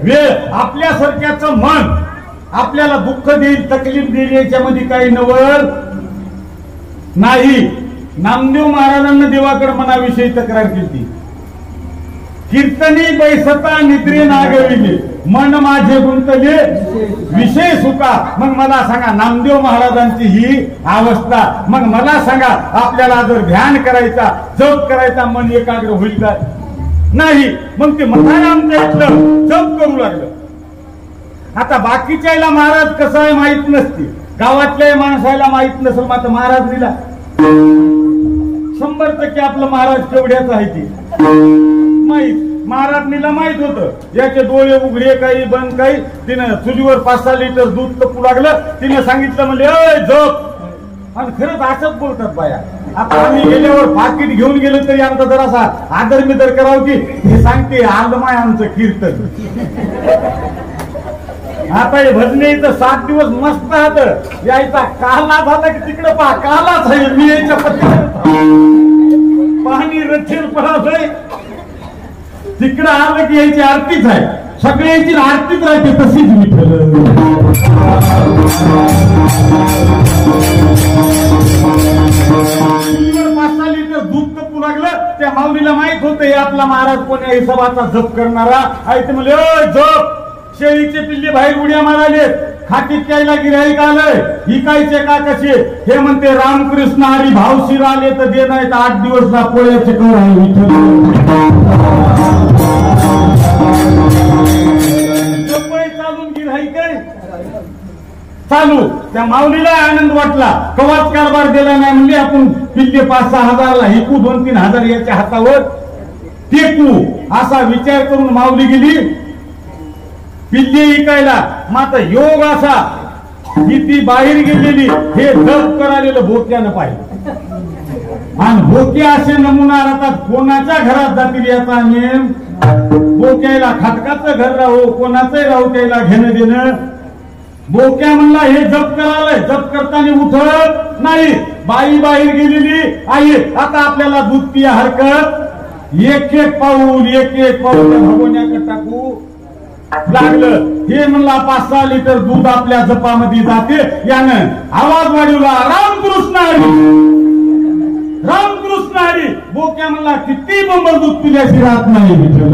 वेळ आपल्यासारख्याचं मन आपल्याला दुःख देईल, तकलीफ देईल, याच्यामध्ये काही नवल नाही. नामदेव महाराजांना देवाकडे मनाविषयी तक्रार केली, कीर्तनी बैसता निद्रे नागविले, मन माझे गुंतले विषय सुका. मग मला सांगा नामदेव महाराजांची ही अवस्था. मग मला सांगा आपल्याला जर ध्यान करायचा जप करायचा मन एकाग्र होईल का? नाही. मग ते म्हातारा आमच्या इथलं जप करू लागलं. आता बाकीच्याला महाराज कसं आहे माहित नसते, गावातल्या माणसाला माहित नसेल. मात्र महाराज दिला 100% आपलं महाराज केवढ्याच आहे ते माहित. महाराजनीला माहित होतं याचे डोळे उघडे काही बंद काही. तिनं चुलीवर 5-6 लिटर दूध तपू लागलं. तिने सांगितलं म्हणजे अय झोप. आणि खरंच असंच बोलतात बाया. आता आम्ही गेल्यावर पाकिट घेऊन गेलो तरी आमचा जरासा आदर मिदर करावं की हे सांगते आलं माय आमचं कीर्तन. आता हे भजने इथं 7 दिवस मस्त हात यायचा. काला झाला की तिकडे पहा कालाच आहे. मी याच्या पाणी रचेल पडाय तिकडं आलं की यायची आरतीच आहे. सगळ्यांची आरतीच राहते तशीच विठ्ठल. 5-6 लिटर दूध तपू लागलं. त्या माऊलीला माहित होतं हे आपला महाराज कोण्या हिशोबाचा जप करणारा आहे. ते म्हणले जप. शेळीचे पिल्ले बाहेर उड्या माराले. खाटीत कायला गिऱ्हाईक आलंय हिकायचे का कसे? हे म्हणते रामकृष्ण हरी भाव शिर आले तर दे नाही तर 8 दिवस ना पोळ्याचे कर आहे विठ्ठल. चालून गिऱ्हाईक चालू. त्या माऊलीला आनंद वाटला. कवाच कारभार दिला नाही म्हणजे आपण पिल्ले 5-6 हजारला हिकू 2-3 हजार याच्या हातावर टेकू असा विचार करून माऊली गेली पिल्ले इकायला. मात्र योग असा की ती बाहेर गेलेली हे जप करालेलं भोक्यानं पाहिजे. आणि भोके असे नमुना राहतात. कोणाच्या घरात जातील याचा नेम. बोक्याला खटकाचं घर राहू कोणाचंही राहू त्याला घेणं देणं. बोक्या म्हणला हे जप करायला जप करताना उठत नाही. बाई बाहेर गेलेली आहे. आता आपल्याला दूध पिया हरकत. एक पाऊल भगवण्याकडे टाकू लागलं. हे म्हणला 5-6 लिटर दूध आपल्या जपामध्ये जाते. यानं आवाज वाढवला रामकृष्ण हरी रामकृष्ण हरी. बोक्या म्हणला किती बंबल दूध पिल्याशी राहत नाही विठ्ठल.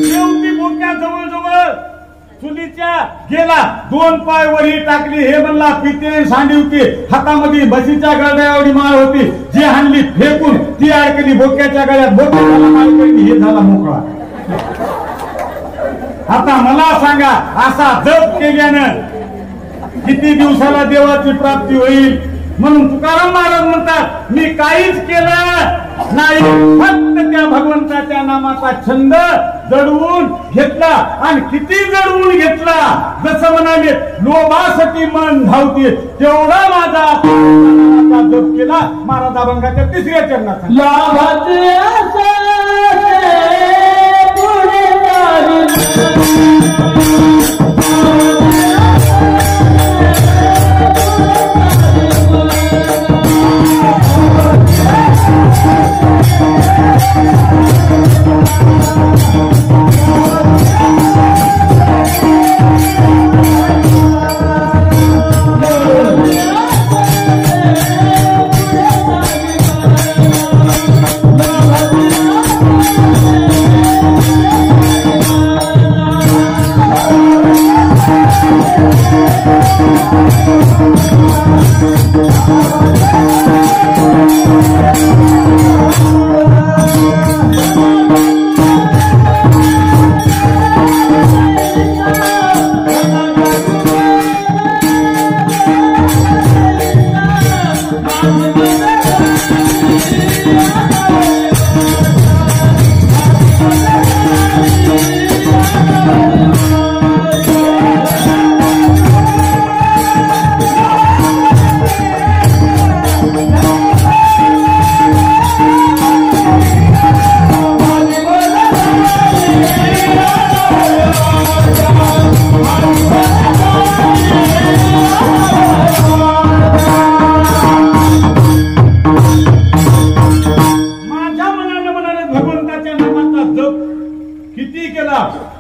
शेवटी बोक्या जवळजवळ चुलीच्या गेला. 2 पाय वरी टाकली. हे म्हणला पिते सांडी होती हातामध्ये बशीच्या गळ्या एवढी माळ होती. जी हाणली फेकून ती अडकली बोक्याच्या गळ्यात. बोक्याला माळ पडली. हे झाला मोकळा. आता मला सांगा असा जप केल्यानं किती दिवसाला देवाची प्राप्ती होईल? म्हणून तुकाराम महाराज म्हणतात मी काहीच केलं नाही फक्त त्या भगवंताच्या नामाचा छंद जडवून घेतला. आणि किती जडवून घेतला जसं म्हणाले लोभासाठी मन धावते तेवढा माझा जप केला. महाराज अभंगाच्या 3ऱ्या चरणात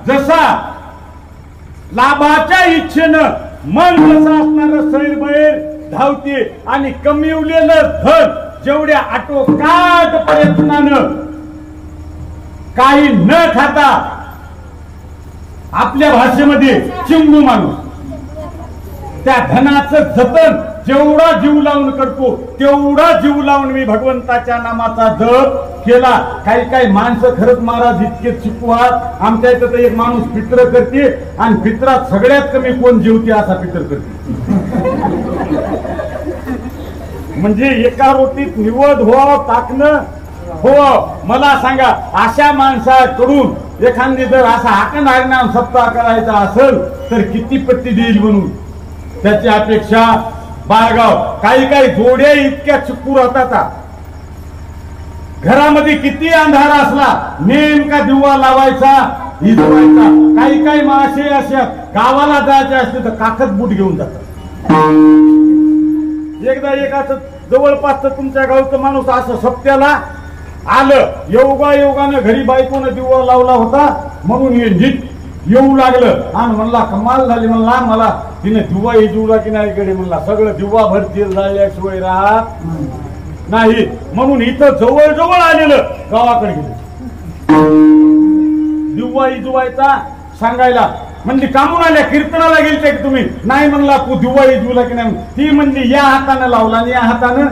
जसा लाभाच्या इच्छेनं मन जसं असणारं शरीर बाहेर धावते आणि कमिवलेलं धन जेवढ्या आटोकाट प्रयत्नानं काही न खाता आपल्या भाषेमध्ये चिंगू माणूस त्या धनाचं जतन जेवढा जीव लावून करतो तेवढा जीव लावून मी भगवंताच्या नामाचा जप केला. काही माणसं खरंच महाराज इतके चिकू आहात. आमच्या इथं तर एक माणूस पित्र करते आणि पित्रात सगळ्यात कमी कोण जेवते असा पित्र करते. म्हणजे एका रोटीत निवड हो टाकणं हो. मला सांगा अशा माणसाकडून एखादी जर असा हाकण हरिनाम सप्ताह करायचा असेल तर किती पट्टी देईल म्हणून त्याची अपेक्षा बाळगाव. काही जोड्या इतक्या चिकू राहतात. घरामध्ये किती अंधार असला नेमका दिवा लावायचा इजवायचा. काही मासे अशा गावाला जायचे असते तर काखत बूट घेऊन जातात. एकदा एकाच जवळपास तुमच्या गावचं माणूस असं सप्त्याला आलं. योगानं घरी बायकोनं दिवा लावला होता म्हणून नीट येऊ लागलं आणि म्हणला कमाल झाली. म्हणला मला तिने दिवा जुळला की नाही कडे. म्हणला सगळं दिवा भरतील झाल्याशिवाय राहत नाही म्हणून इथं जवळ आलेलं गावाकडे गेलं. दिवा इजवायचा सांगायला. म्हणजे कामून आल्या कीर्तनाला गेलते की तुम्ही. नाही म्हणला तू दिवा इजवला की नाही. ती म्हणली या हातानं लावला आणि या हातानं.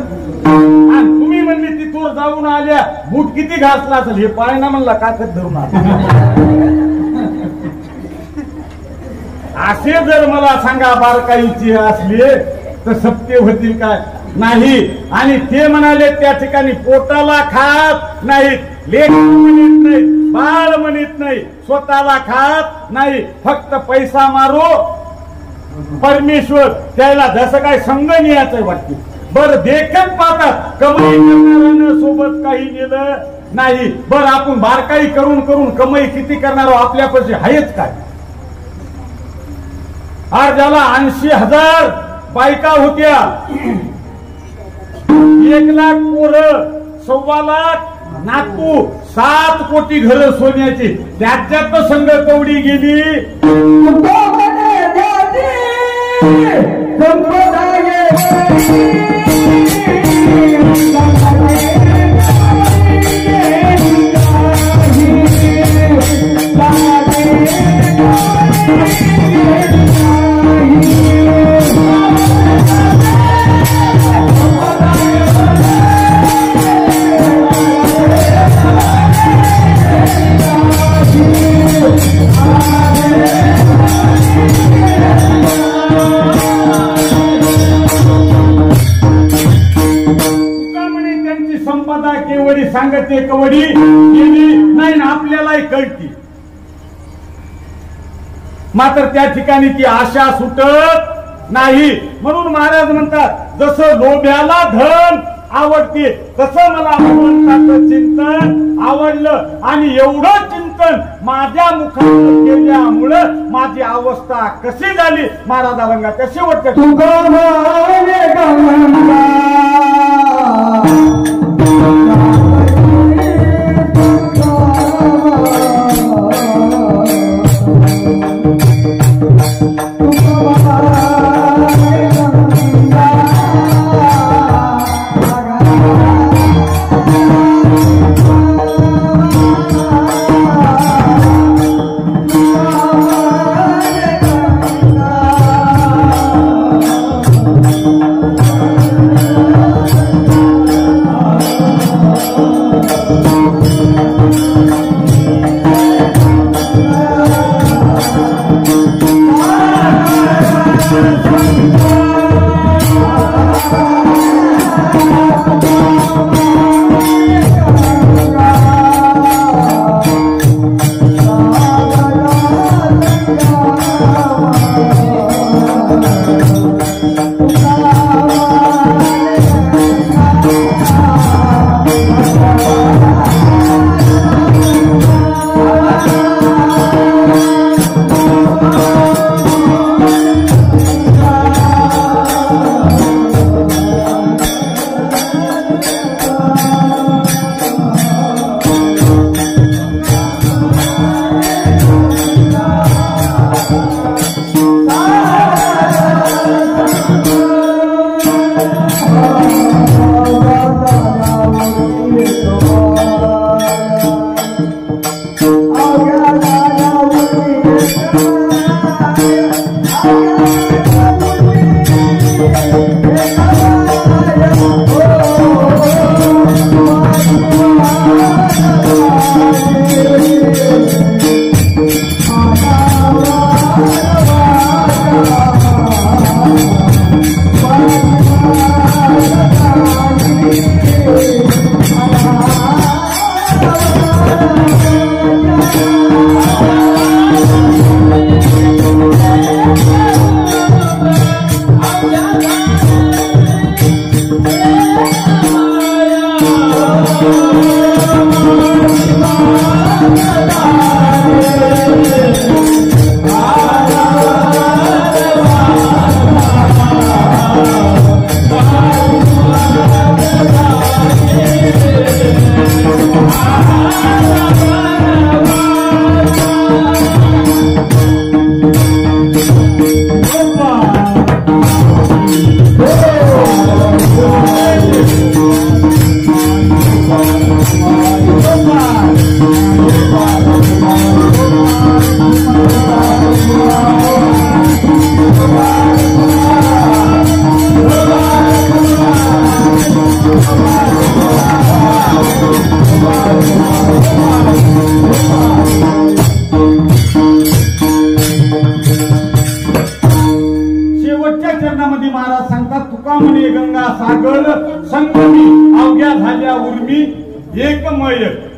आणि तुम्ही म्हणली तिथून जाऊन आल्या बूट किती घासला असेल हे पाय ना. म्हणला काकत धरून असे जर मला सांगा बारकाईची असली तर सत्य होतील काय नाही. आणि ते म्हणाले त्या ठिकाणी पोटाला खात नाहीत, लेख म्हणत नाही, बाळ म्हणत नाही, स्वतःला खात नाही, फक्त पैसा मारो परमेश्वर त्याला जसं काय संघ न्यायचं वाटते. बर देखत पाहतात कमाई करणाऱ्यानं सोबत काही नेलं नाही. बर आपण बारकाई करून कमाई किती करणार आपल्यापाशी आहेच काय. आज ज्याला 80,000 बायका होत्या, 1,00,000 पोरं, 1,25,00,000 नातू, 7 कोटी घर सोन्याची, त्याच्यात संघ कवडी गेली. संपदा केवडी सांगते कवडी गेली नाही ना आपल्यालाही कळती. मात्र त्या ठिकाणी ती आशा सुटत नाही. म्हणून महाराज म्हणतात जसं लोभ्याला धन आवडते तसं मला भगवंताचं चिंतन आवडलं. आणि एवढं चिंतन माझ्या मुखात केल्यामुळं माझी अवस्था कशी झाली महाराजा रंगाच्या शेवटच्या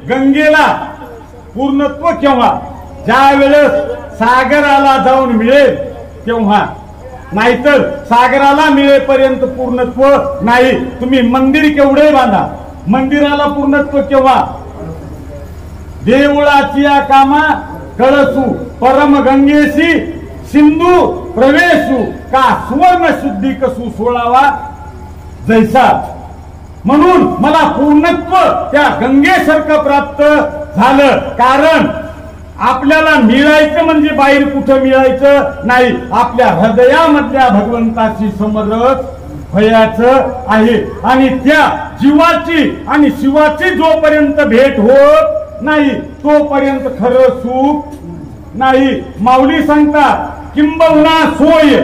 गंगेला पूर्णत्व केव्हा? ज्या वेळेस सागराला जाऊन मिळेल तेव्हा, नाहीतर सागराला मिळेपर्यंत पूर्णत्व नाही. तुम्ही मंदिर केवढे बांधा, मंदिराला पूर्णत्व केव्हा? देवळाची या कामा कळसू परम गंगेशी सिंधू प्रवेशू का सुवर्ण शुद्धी कसू सोळावा जैसा. म्हणून मला पूर्णत्व त्या गंगेसारखं प्राप्त झालं. कारण आपल्याला मिळायचं म्हणजे बाहेर कुठं मिळायचं नाही, आपल्या हृदयामधल्या भगवंताची समरस व्हायचं आहे. आणि त्या जीवाची आणि शिवाची जोपर्यंत भेट होत नाही तोपर्यंत खरं सुख नाही. माऊली सांगतात किंबहुना सोय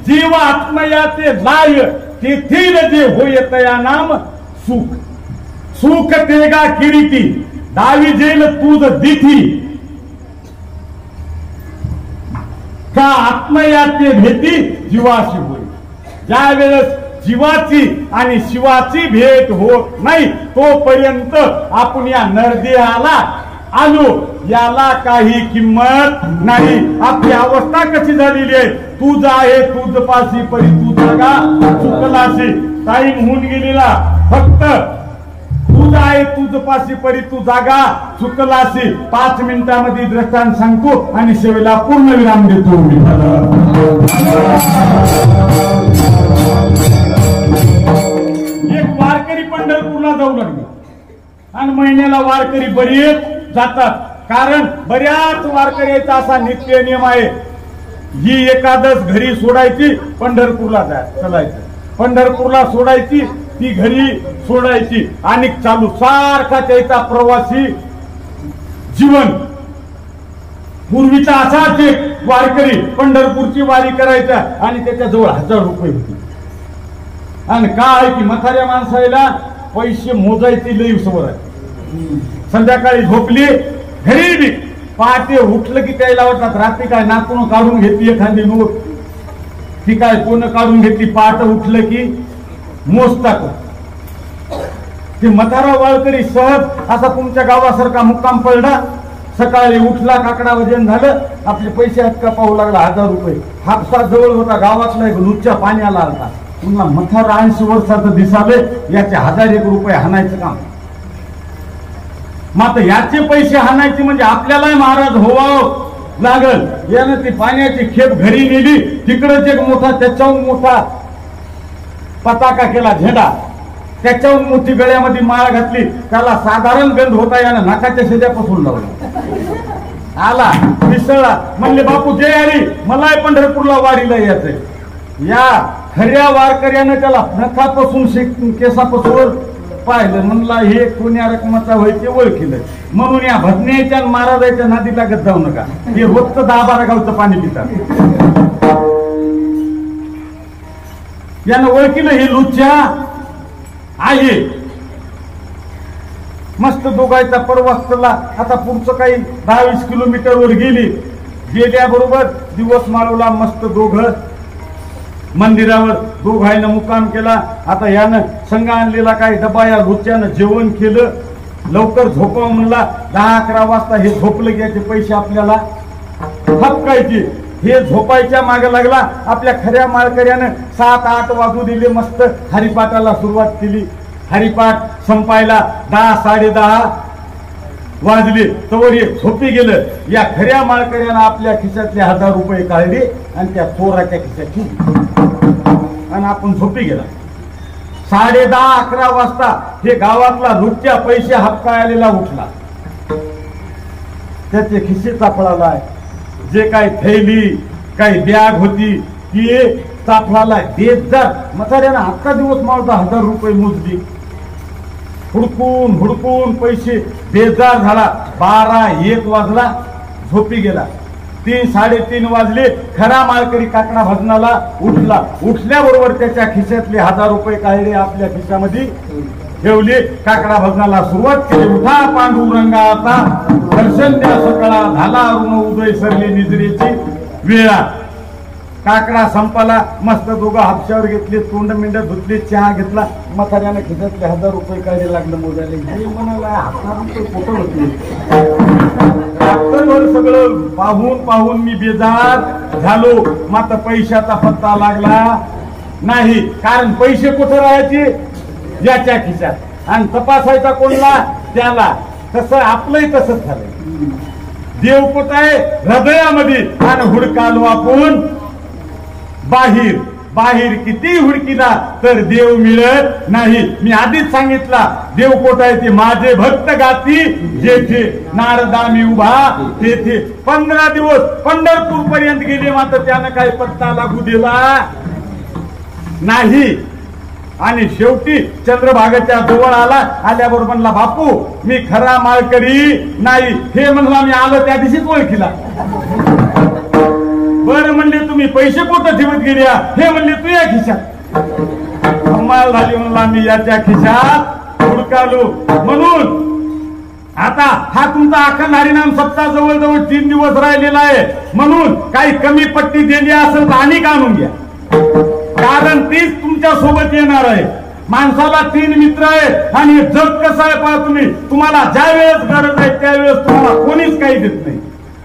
जीव आत्मया ते लाय तेथील जे होय तया नाम सुख. सुख तेगा किरीती दावी जेल तुझ दिथी का आत्मयाते भेटी जीवाशी होईल. ज्या वेळेस जीवाची आणि शिवाची भेट होत नाही तोपर्यंत आपण या नरदेहाला आलो याला काही किंमत नाही. आपली अवस्था कशी झालेली आहे? तुझ आहे तुझ पाशी परी तू जागा चुकलाशी. टाईम होऊन गेलेला. फक्त तुझ आहे तुझ पाशी परी तू जागा चुकलाशी. 5 मिनिटांमध्ये दृष्टांत सांगतो आणि शेवटला पूर्ण विराम देतो. एक वारकरी पंढरपूरला जाऊ लागले आणि महिन्याला वारकरी बरेच जातात. कारण बऱ्याच वारकऱ्याचा असा नित्य नियम आहे, ही एकादश घरी सोडायची पंढरपूरला चलायचं, पंढरपूरला सोडायची ती घरी सोडायची आणि चालू सारखा त्याचा प्रवासी जीवन. पूर्वीचा असाच एक वारकरी पंढरपूरची वारी करायचा आणि त्याच्याजवळ 1000 रुपये होते. आणि काय की म्हाताऱ्या माणसाला पैसे मोजायची लई सवय आहे. संध्याकाळी झोपली घरी बी पहाटे उठलं की त्याला वाटतात रात्री काय नाकून काढून घेतली एखादी नोट ती काय कोण काढून घेतली. पहाटे उठलं की मोजतात. ते म्हातारा वारकरी सहज असा तुमच्या गावासारखा मुक्काम पडला. सकाळी उठला काकडा वजन झालं आपले पैसे आहेत का पाहू लागला 1000 रुपये. हापसा जवळ होता गावातला एक लुच्च्या पाण्याला आलता. पुन्हा म्हातारा 80 वर्षाचं दिसाले याचे 1001 रुपये हाणायचं काम. मात्र याचे पैसे हाणायचे म्हणजे आपल्याला महाराज होवावं लागल. यानं ती पाण्याची खेप घरी नेली. तिकडच एक मोठा त्याच्याहून मोठा पताका केला झेंडा. त्याच्याहून मोठी गळ्यामध्ये माळ घातली. त्याला साधारण गंध होता यानं नाकाच्या शेजापासून लावला. आला मिसळला. म्हणले बापू जय हरी मला पंढरपूरला वारीला यायचंय. या खऱ्या वारकऱ्यानं त्याला नखापासून केसापासून पाहिलं. म्हणला हे कोण्या रकमाचा होय ते ओळखीलं. म्हणून या भजन्याच्या महाराजाच्या नादी लागत जाऊ नका. हे रोजचं 10-12 गावचं पाणी पितात. यानं ओळखीलं हे लुच्च्या आहे. मस्त दोघायचा प्रवास. आता पुढचं काही 10-20 किलोमीटरवर गेली. गेल्याबरोबर दिवस माळवला. मस्त दोघं मंदिरावर दोघायनं मुक्काम केला. आता यानं संघ आणलेला काही डबा या लुच्यानं जेवण केलं लवकर झोपावं म्हणला. 10-11 वाजता हे झोपलं की याचे पैसे आपल्याला हपकायचे. हे झोपायच्या मागे लागला. आपल्या खऱ्या माळकऱ्यानं 7-8 वाजू दिले. मस्त हरिपाठाला सुरुवात केली. हरिपाठ संपायला 10-10:30 वाजले. तवर हे झोपी गेलं. या खऱ्या माळकऱ्यानं आपल्या खिशातले 1000 रुपये काढले आणि त्या चोराच्या खिशात ठेवले आणि आपण झोपी गेला. 10:30-11 वाजता हे गावातला लुटच्या पैसे हपकायला उठला. त्याचे खिसे सापडाला. जे काय थैली काही बॅग होती ती सापडाला. देत जा म्हाताऱ्यानं अख्खा दिवस माझा 1000 रुपये मोजली. हुडकून हुडकून पैसे बेजार झाला. 12-1 वाजला. झोपी गेला. 3-3:30 वाजले. खरा माळकरी काकडा भजनाला उठला. उठल्याबरोबर त्याच्या खिशातले 1000 रुपये काढले आपल्या खिशामध्ये ठेवले. काकडा भजनाला सुरुवात केली. उठा पांडुरंगाचा दर्शन द्या सकळा, झाला अरुण उदय सरले निजरेची वेळा. काकडा संपाला. मस्त दोघं हापशावर घेतले. तोंड मिंड धुतले. चहा घेतला. म्हाताऱ्यानं खिशातले 1000 रुपये काढले. लागलं मोजायला. हे म्हणाला 1000 रुपये कुठं होते. सगळं पाहून मी बेजार झालो. मात्र पैशाचा पत्ता लागला नाही. कारण पैसे कुठे राहायचे याच्या खिशात आणि तपासायचा कोणला त्याला. तसं आपलंही तसंच झालंय. देव कुठं आहे हृदयामध्ये आणि हुडकालो आपण बाहेर. बाहेर किती हुडकिला तर देव मिळत नाही. मी आधीच सांगितला देव कोठ आहे ते माझे भक्त गाती जेथे नारदा मी उभा तेथे. 15 दिवस पंढरपूर पर्यंत गेले मात्र त्यानं काही पत्ता लागू दिला नाही. आणि शेवटी चंद्रभागेच्या जवळ आला. आल्याबरोबर म्हणला बापू मी खरा माळकरी नाही. हे म्हणला मी आलो त्या दिवशीच ओळखीला. बरं म्हणले तुम्ही पैसे कुठं ठेवत गेल्या. हे म्हणले तू या खिशात. कमाल झाली. म्हणला मी याच्या खिशात हुडकालो. म्हणून आता हा तुमचा अखंड हरिनाम सप्ताह जवळजवळ 3 दिवस राहिलेला आहे. म्हणून काही कमी पट्टी दिली असेल तर अनेक आणून घ्या. कारण तीच तुमच्या सोबत येणार आहे. माणसाला 3 मित्र आहेत आणि जग कसं आहे पहा तुम्ही. तुम्हाला ज्या वेळेस गरज आहे त्यावेळेस तुम्हाला कोणीच काही देत नाही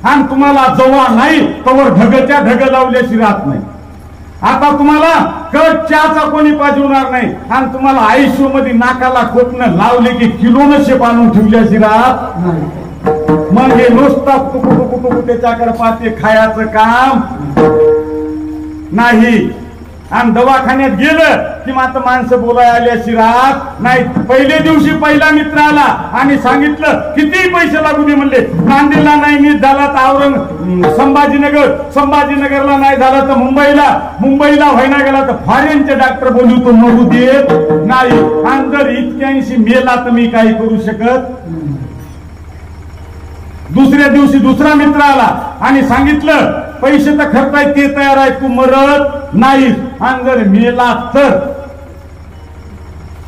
आणि तुम्हाला जेव्हा नाही तेव्हा ढगच्या ढग लावल्याशी राहत नाही. आता तुम्हाला कट चहाचा कोणी पाजवणार नाही आणि तुम्हाला आयुष्यामध्ये नाकाला टोपणं लावले की किलोनं शेप आणून ठेवल्याशी राहत नाही. मग हे नुसता कुटुंब त्याच्याकडे पाहते खायचं काम नाही. आणि दवाखान्यात गेलं की मात्र माणसं बोलाय आल्याशी राहत नाही. पहिल्या दिवशी पहिला मित्र आला आणि सांगितलं किती पैसे लागू दे म्हणले. नांदेडला नाही नीट झाला तर संभाजीनगरला नाही झाला तर मुंबईला व्हायना गेला तर फॉरेनचे डॉक्टर बोलू तो मरू देत नाही. आणि जर इतक्यांशी मेला तर मी काही करू शकत. दुसऱ्या दिवशी दुसरा मित्र आला आणि सांगितलं पैसे तर खर्च आहे ते तयार आहे तू मरत नाहीस. आणि जर मेला तर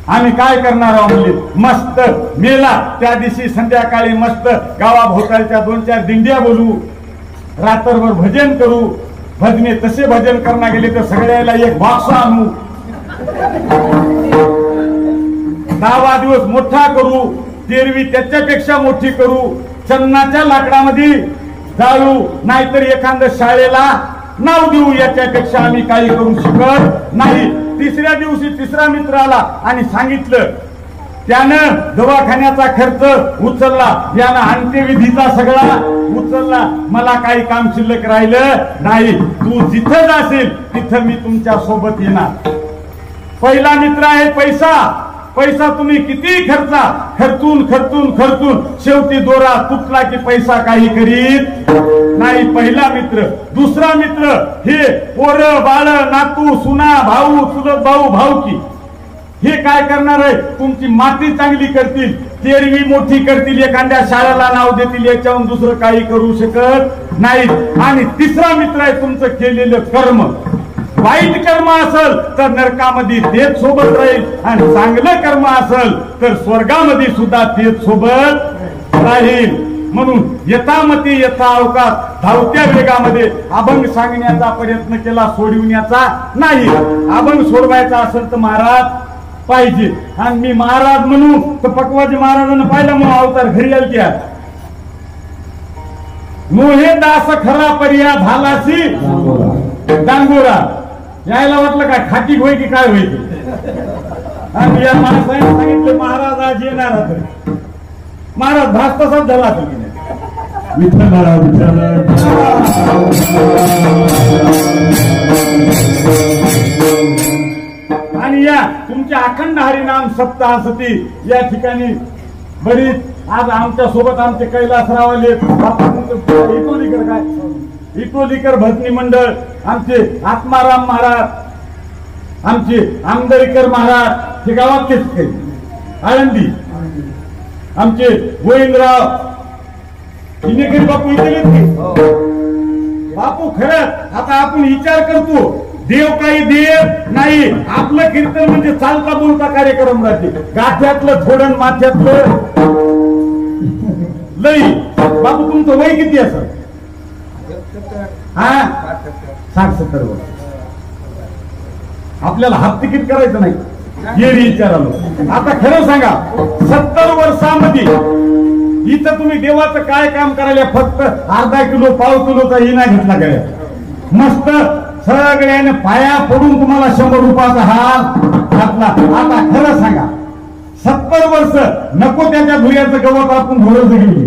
आम्ही काय करणार आहोत म्हणले. मस्त मेला त्या दिवशी संध्याकाळी मस्त गावाभोवतालच्या 2-4 दिंड्या बोलू. रात्रभर भजन करू. भजने तसे भजन करणार गेले तर सगळ्याला एक बॉक्स आणू. 10 दिवस मोठा करू. तेरवी त्याच्यापेक्षा मोठी करू. चन्नाच्या लाकडामध्ये जाळू. नाहीतर एखाद्या शाळेला नाव देऊ. याच्यापेक्षा आम्ही काही करू शकत नाही. तिसऱ्या दिवशी तिसरा मित्र आला आणि सांगितलं. त्यानं दवाखान्याचा खर्च उचलला. यानं अंत्यविधीचा सगळा उचलला. मला काही काम शिल्लक राहिलं नाही. तू जिथं जाशील तिथं मी तुमच्या सोबत येणार. पहिला मित्र आहे पैसा. पैसा तुम्ही किती खर्चून शेवटी दोरा तुटला की पैसा काही करीत नाही. पहिला मित्र. दुसरा मित्र हे पोर बाळ नातू सुना भाऊ चुलत भाऊ भाऊकी. हे काय करणार आहे तुमची माती चांगली करतील. तेरवी मोठी करतील. एखाद्या शाळेला नाव देतील. याच्याहून दुसरं काही करू शकत नाही. आणि तिसरा मित्र आहे तुमचं केलेलं कर्म. वाईट कर्म असेल तर नरकामध्ये तेच सोबत राहील आणि चांगलं कर्म असेल तर स्वर्गामध्ये सुद्धा तेच सोबत राहील. म्हणून यथामती यथा अवकाश धावत्या वेगामध्ये अभंग सांगण्याचा प्रयत्न केला. सोडविण्याचा नाही. अभंग सोडवायचा असेल तर महाराज पाहिजे. आणि मी महाराज म्हणू तर पकवाजी महाराजांना पाहिलं मग अवतार घरी आल त्या मोहे दास खरा पर्या झालासी डांगोरा. यायला वाटलं काय खाटी होय की काय होईल. आणि या माणसाने सांगितलं महाराज आज येणार. महाराज भास तसाच झाला तुम्ही विठ्ठला विठ्ठला. आणि या तुमच्या अखंड हरिनाम सप्ताहसाठी या ठिकाणी बरीच आज आमच्या सोबत आमचे कैलासराव आले. इटोलीकर काय इटोलीकर भजनी मंडळ, आमचे आत्माराम महाराज, आमचे आमदारीकर महाराज हे गावातलेच काही आळंदी, आमचे गोविंदराव हिनेकरी बापू इथे बापू. खरंच आता आपण विचार करतो देव काही देव नाही. आपलं कीर्तन म्हणजे चालता बोलता कार्यक्रम राहते. गाठ्यातलं थोडं माथ्यातलं लई. बापू तुमचं वय किती असं? हा 60-70 वर्ष. आपल्याला हाफ तिकीट करायचं नाही हे विचारालो. आता खरं सांगा 70 वर्षामध्ये इथं तुम्ही देवाचं काय काम करायला फक्त अर्धा किलो पाव किलोचा हिना घेतला गया. मस्त सगळ्याने पाया पडून तुम्हाला 100 रुपयाचा हार घातला. आता खरं सांगा 70 वर्ष नको त्याच्या भुयाचं गवत आपण थोडं गेली.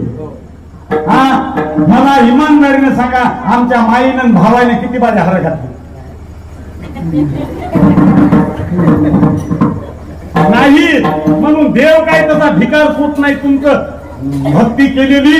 हा मला इमानदारीने सांगा आमच्या माईनं भावाने किती माझ्या हार घातले नाही. म्हणून देव काय तसा भिकार सूट नाही. तुमचं भक्ती केलेली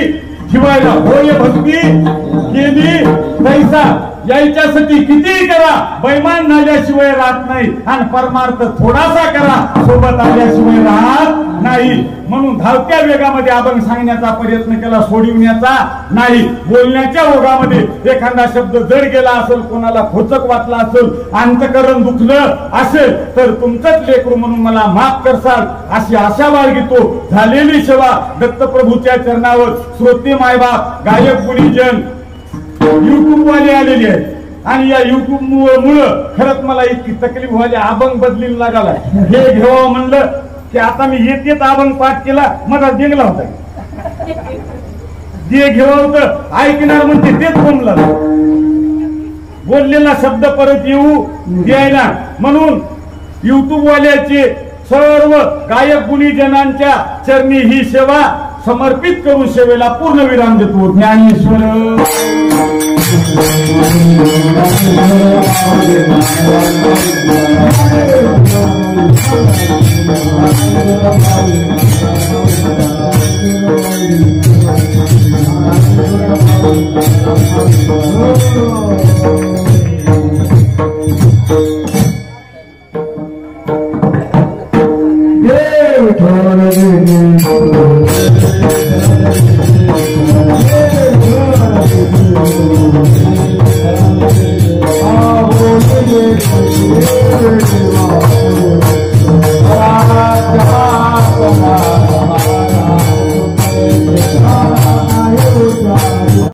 ठेवायला होय. भक्ती केली पैसा यायच्यासाठी कितीही करा, बैमान झाल्याशिवाय राहत नाही. आणि परमार्थ थोडासा करा, सोबत आल्याशिवाय राहत नाही. म्हणून धावत्या वेगामध्ये अभंग सांगण्याचा प्रयत्न केला, सोडविण्याचा नाही. बोलण्याच्या ओघामध्ये एखादा शब्द जड गेला असेल, कोणाला खोचक वाटला असेल, अंतकरण दुखलं असेल तर तुमचंच लेकरू म्हणून मला माफ करसाल अशी आशा बाळगितो. झालेली सेवा दत्तप्रभूच्या चरणावर श्रोते मायबाप गायक गुणीजन युट्यूब वाले आलेले आहेत. आणि या युट्यूब मुळे खरंच मला इतकी तकलीफ व्हायची. अभंग बदलीला लागला. हे घेवा म्हणलं की आता मी येत अभंग पाठ केला, मला जिंकला होता. जे घेवा होतं ऐकणार म्हणजे तेच बोलला. बोललेला शब्द परत येऊ द्यायला. म्हणून युट्यूब वाल्याचे सर्व गायक गुणीजनांच्या चरणी ही सेवा समर्पित करून सेवेला पूर्ण विराम देतो. ज्ञानेश्वर देव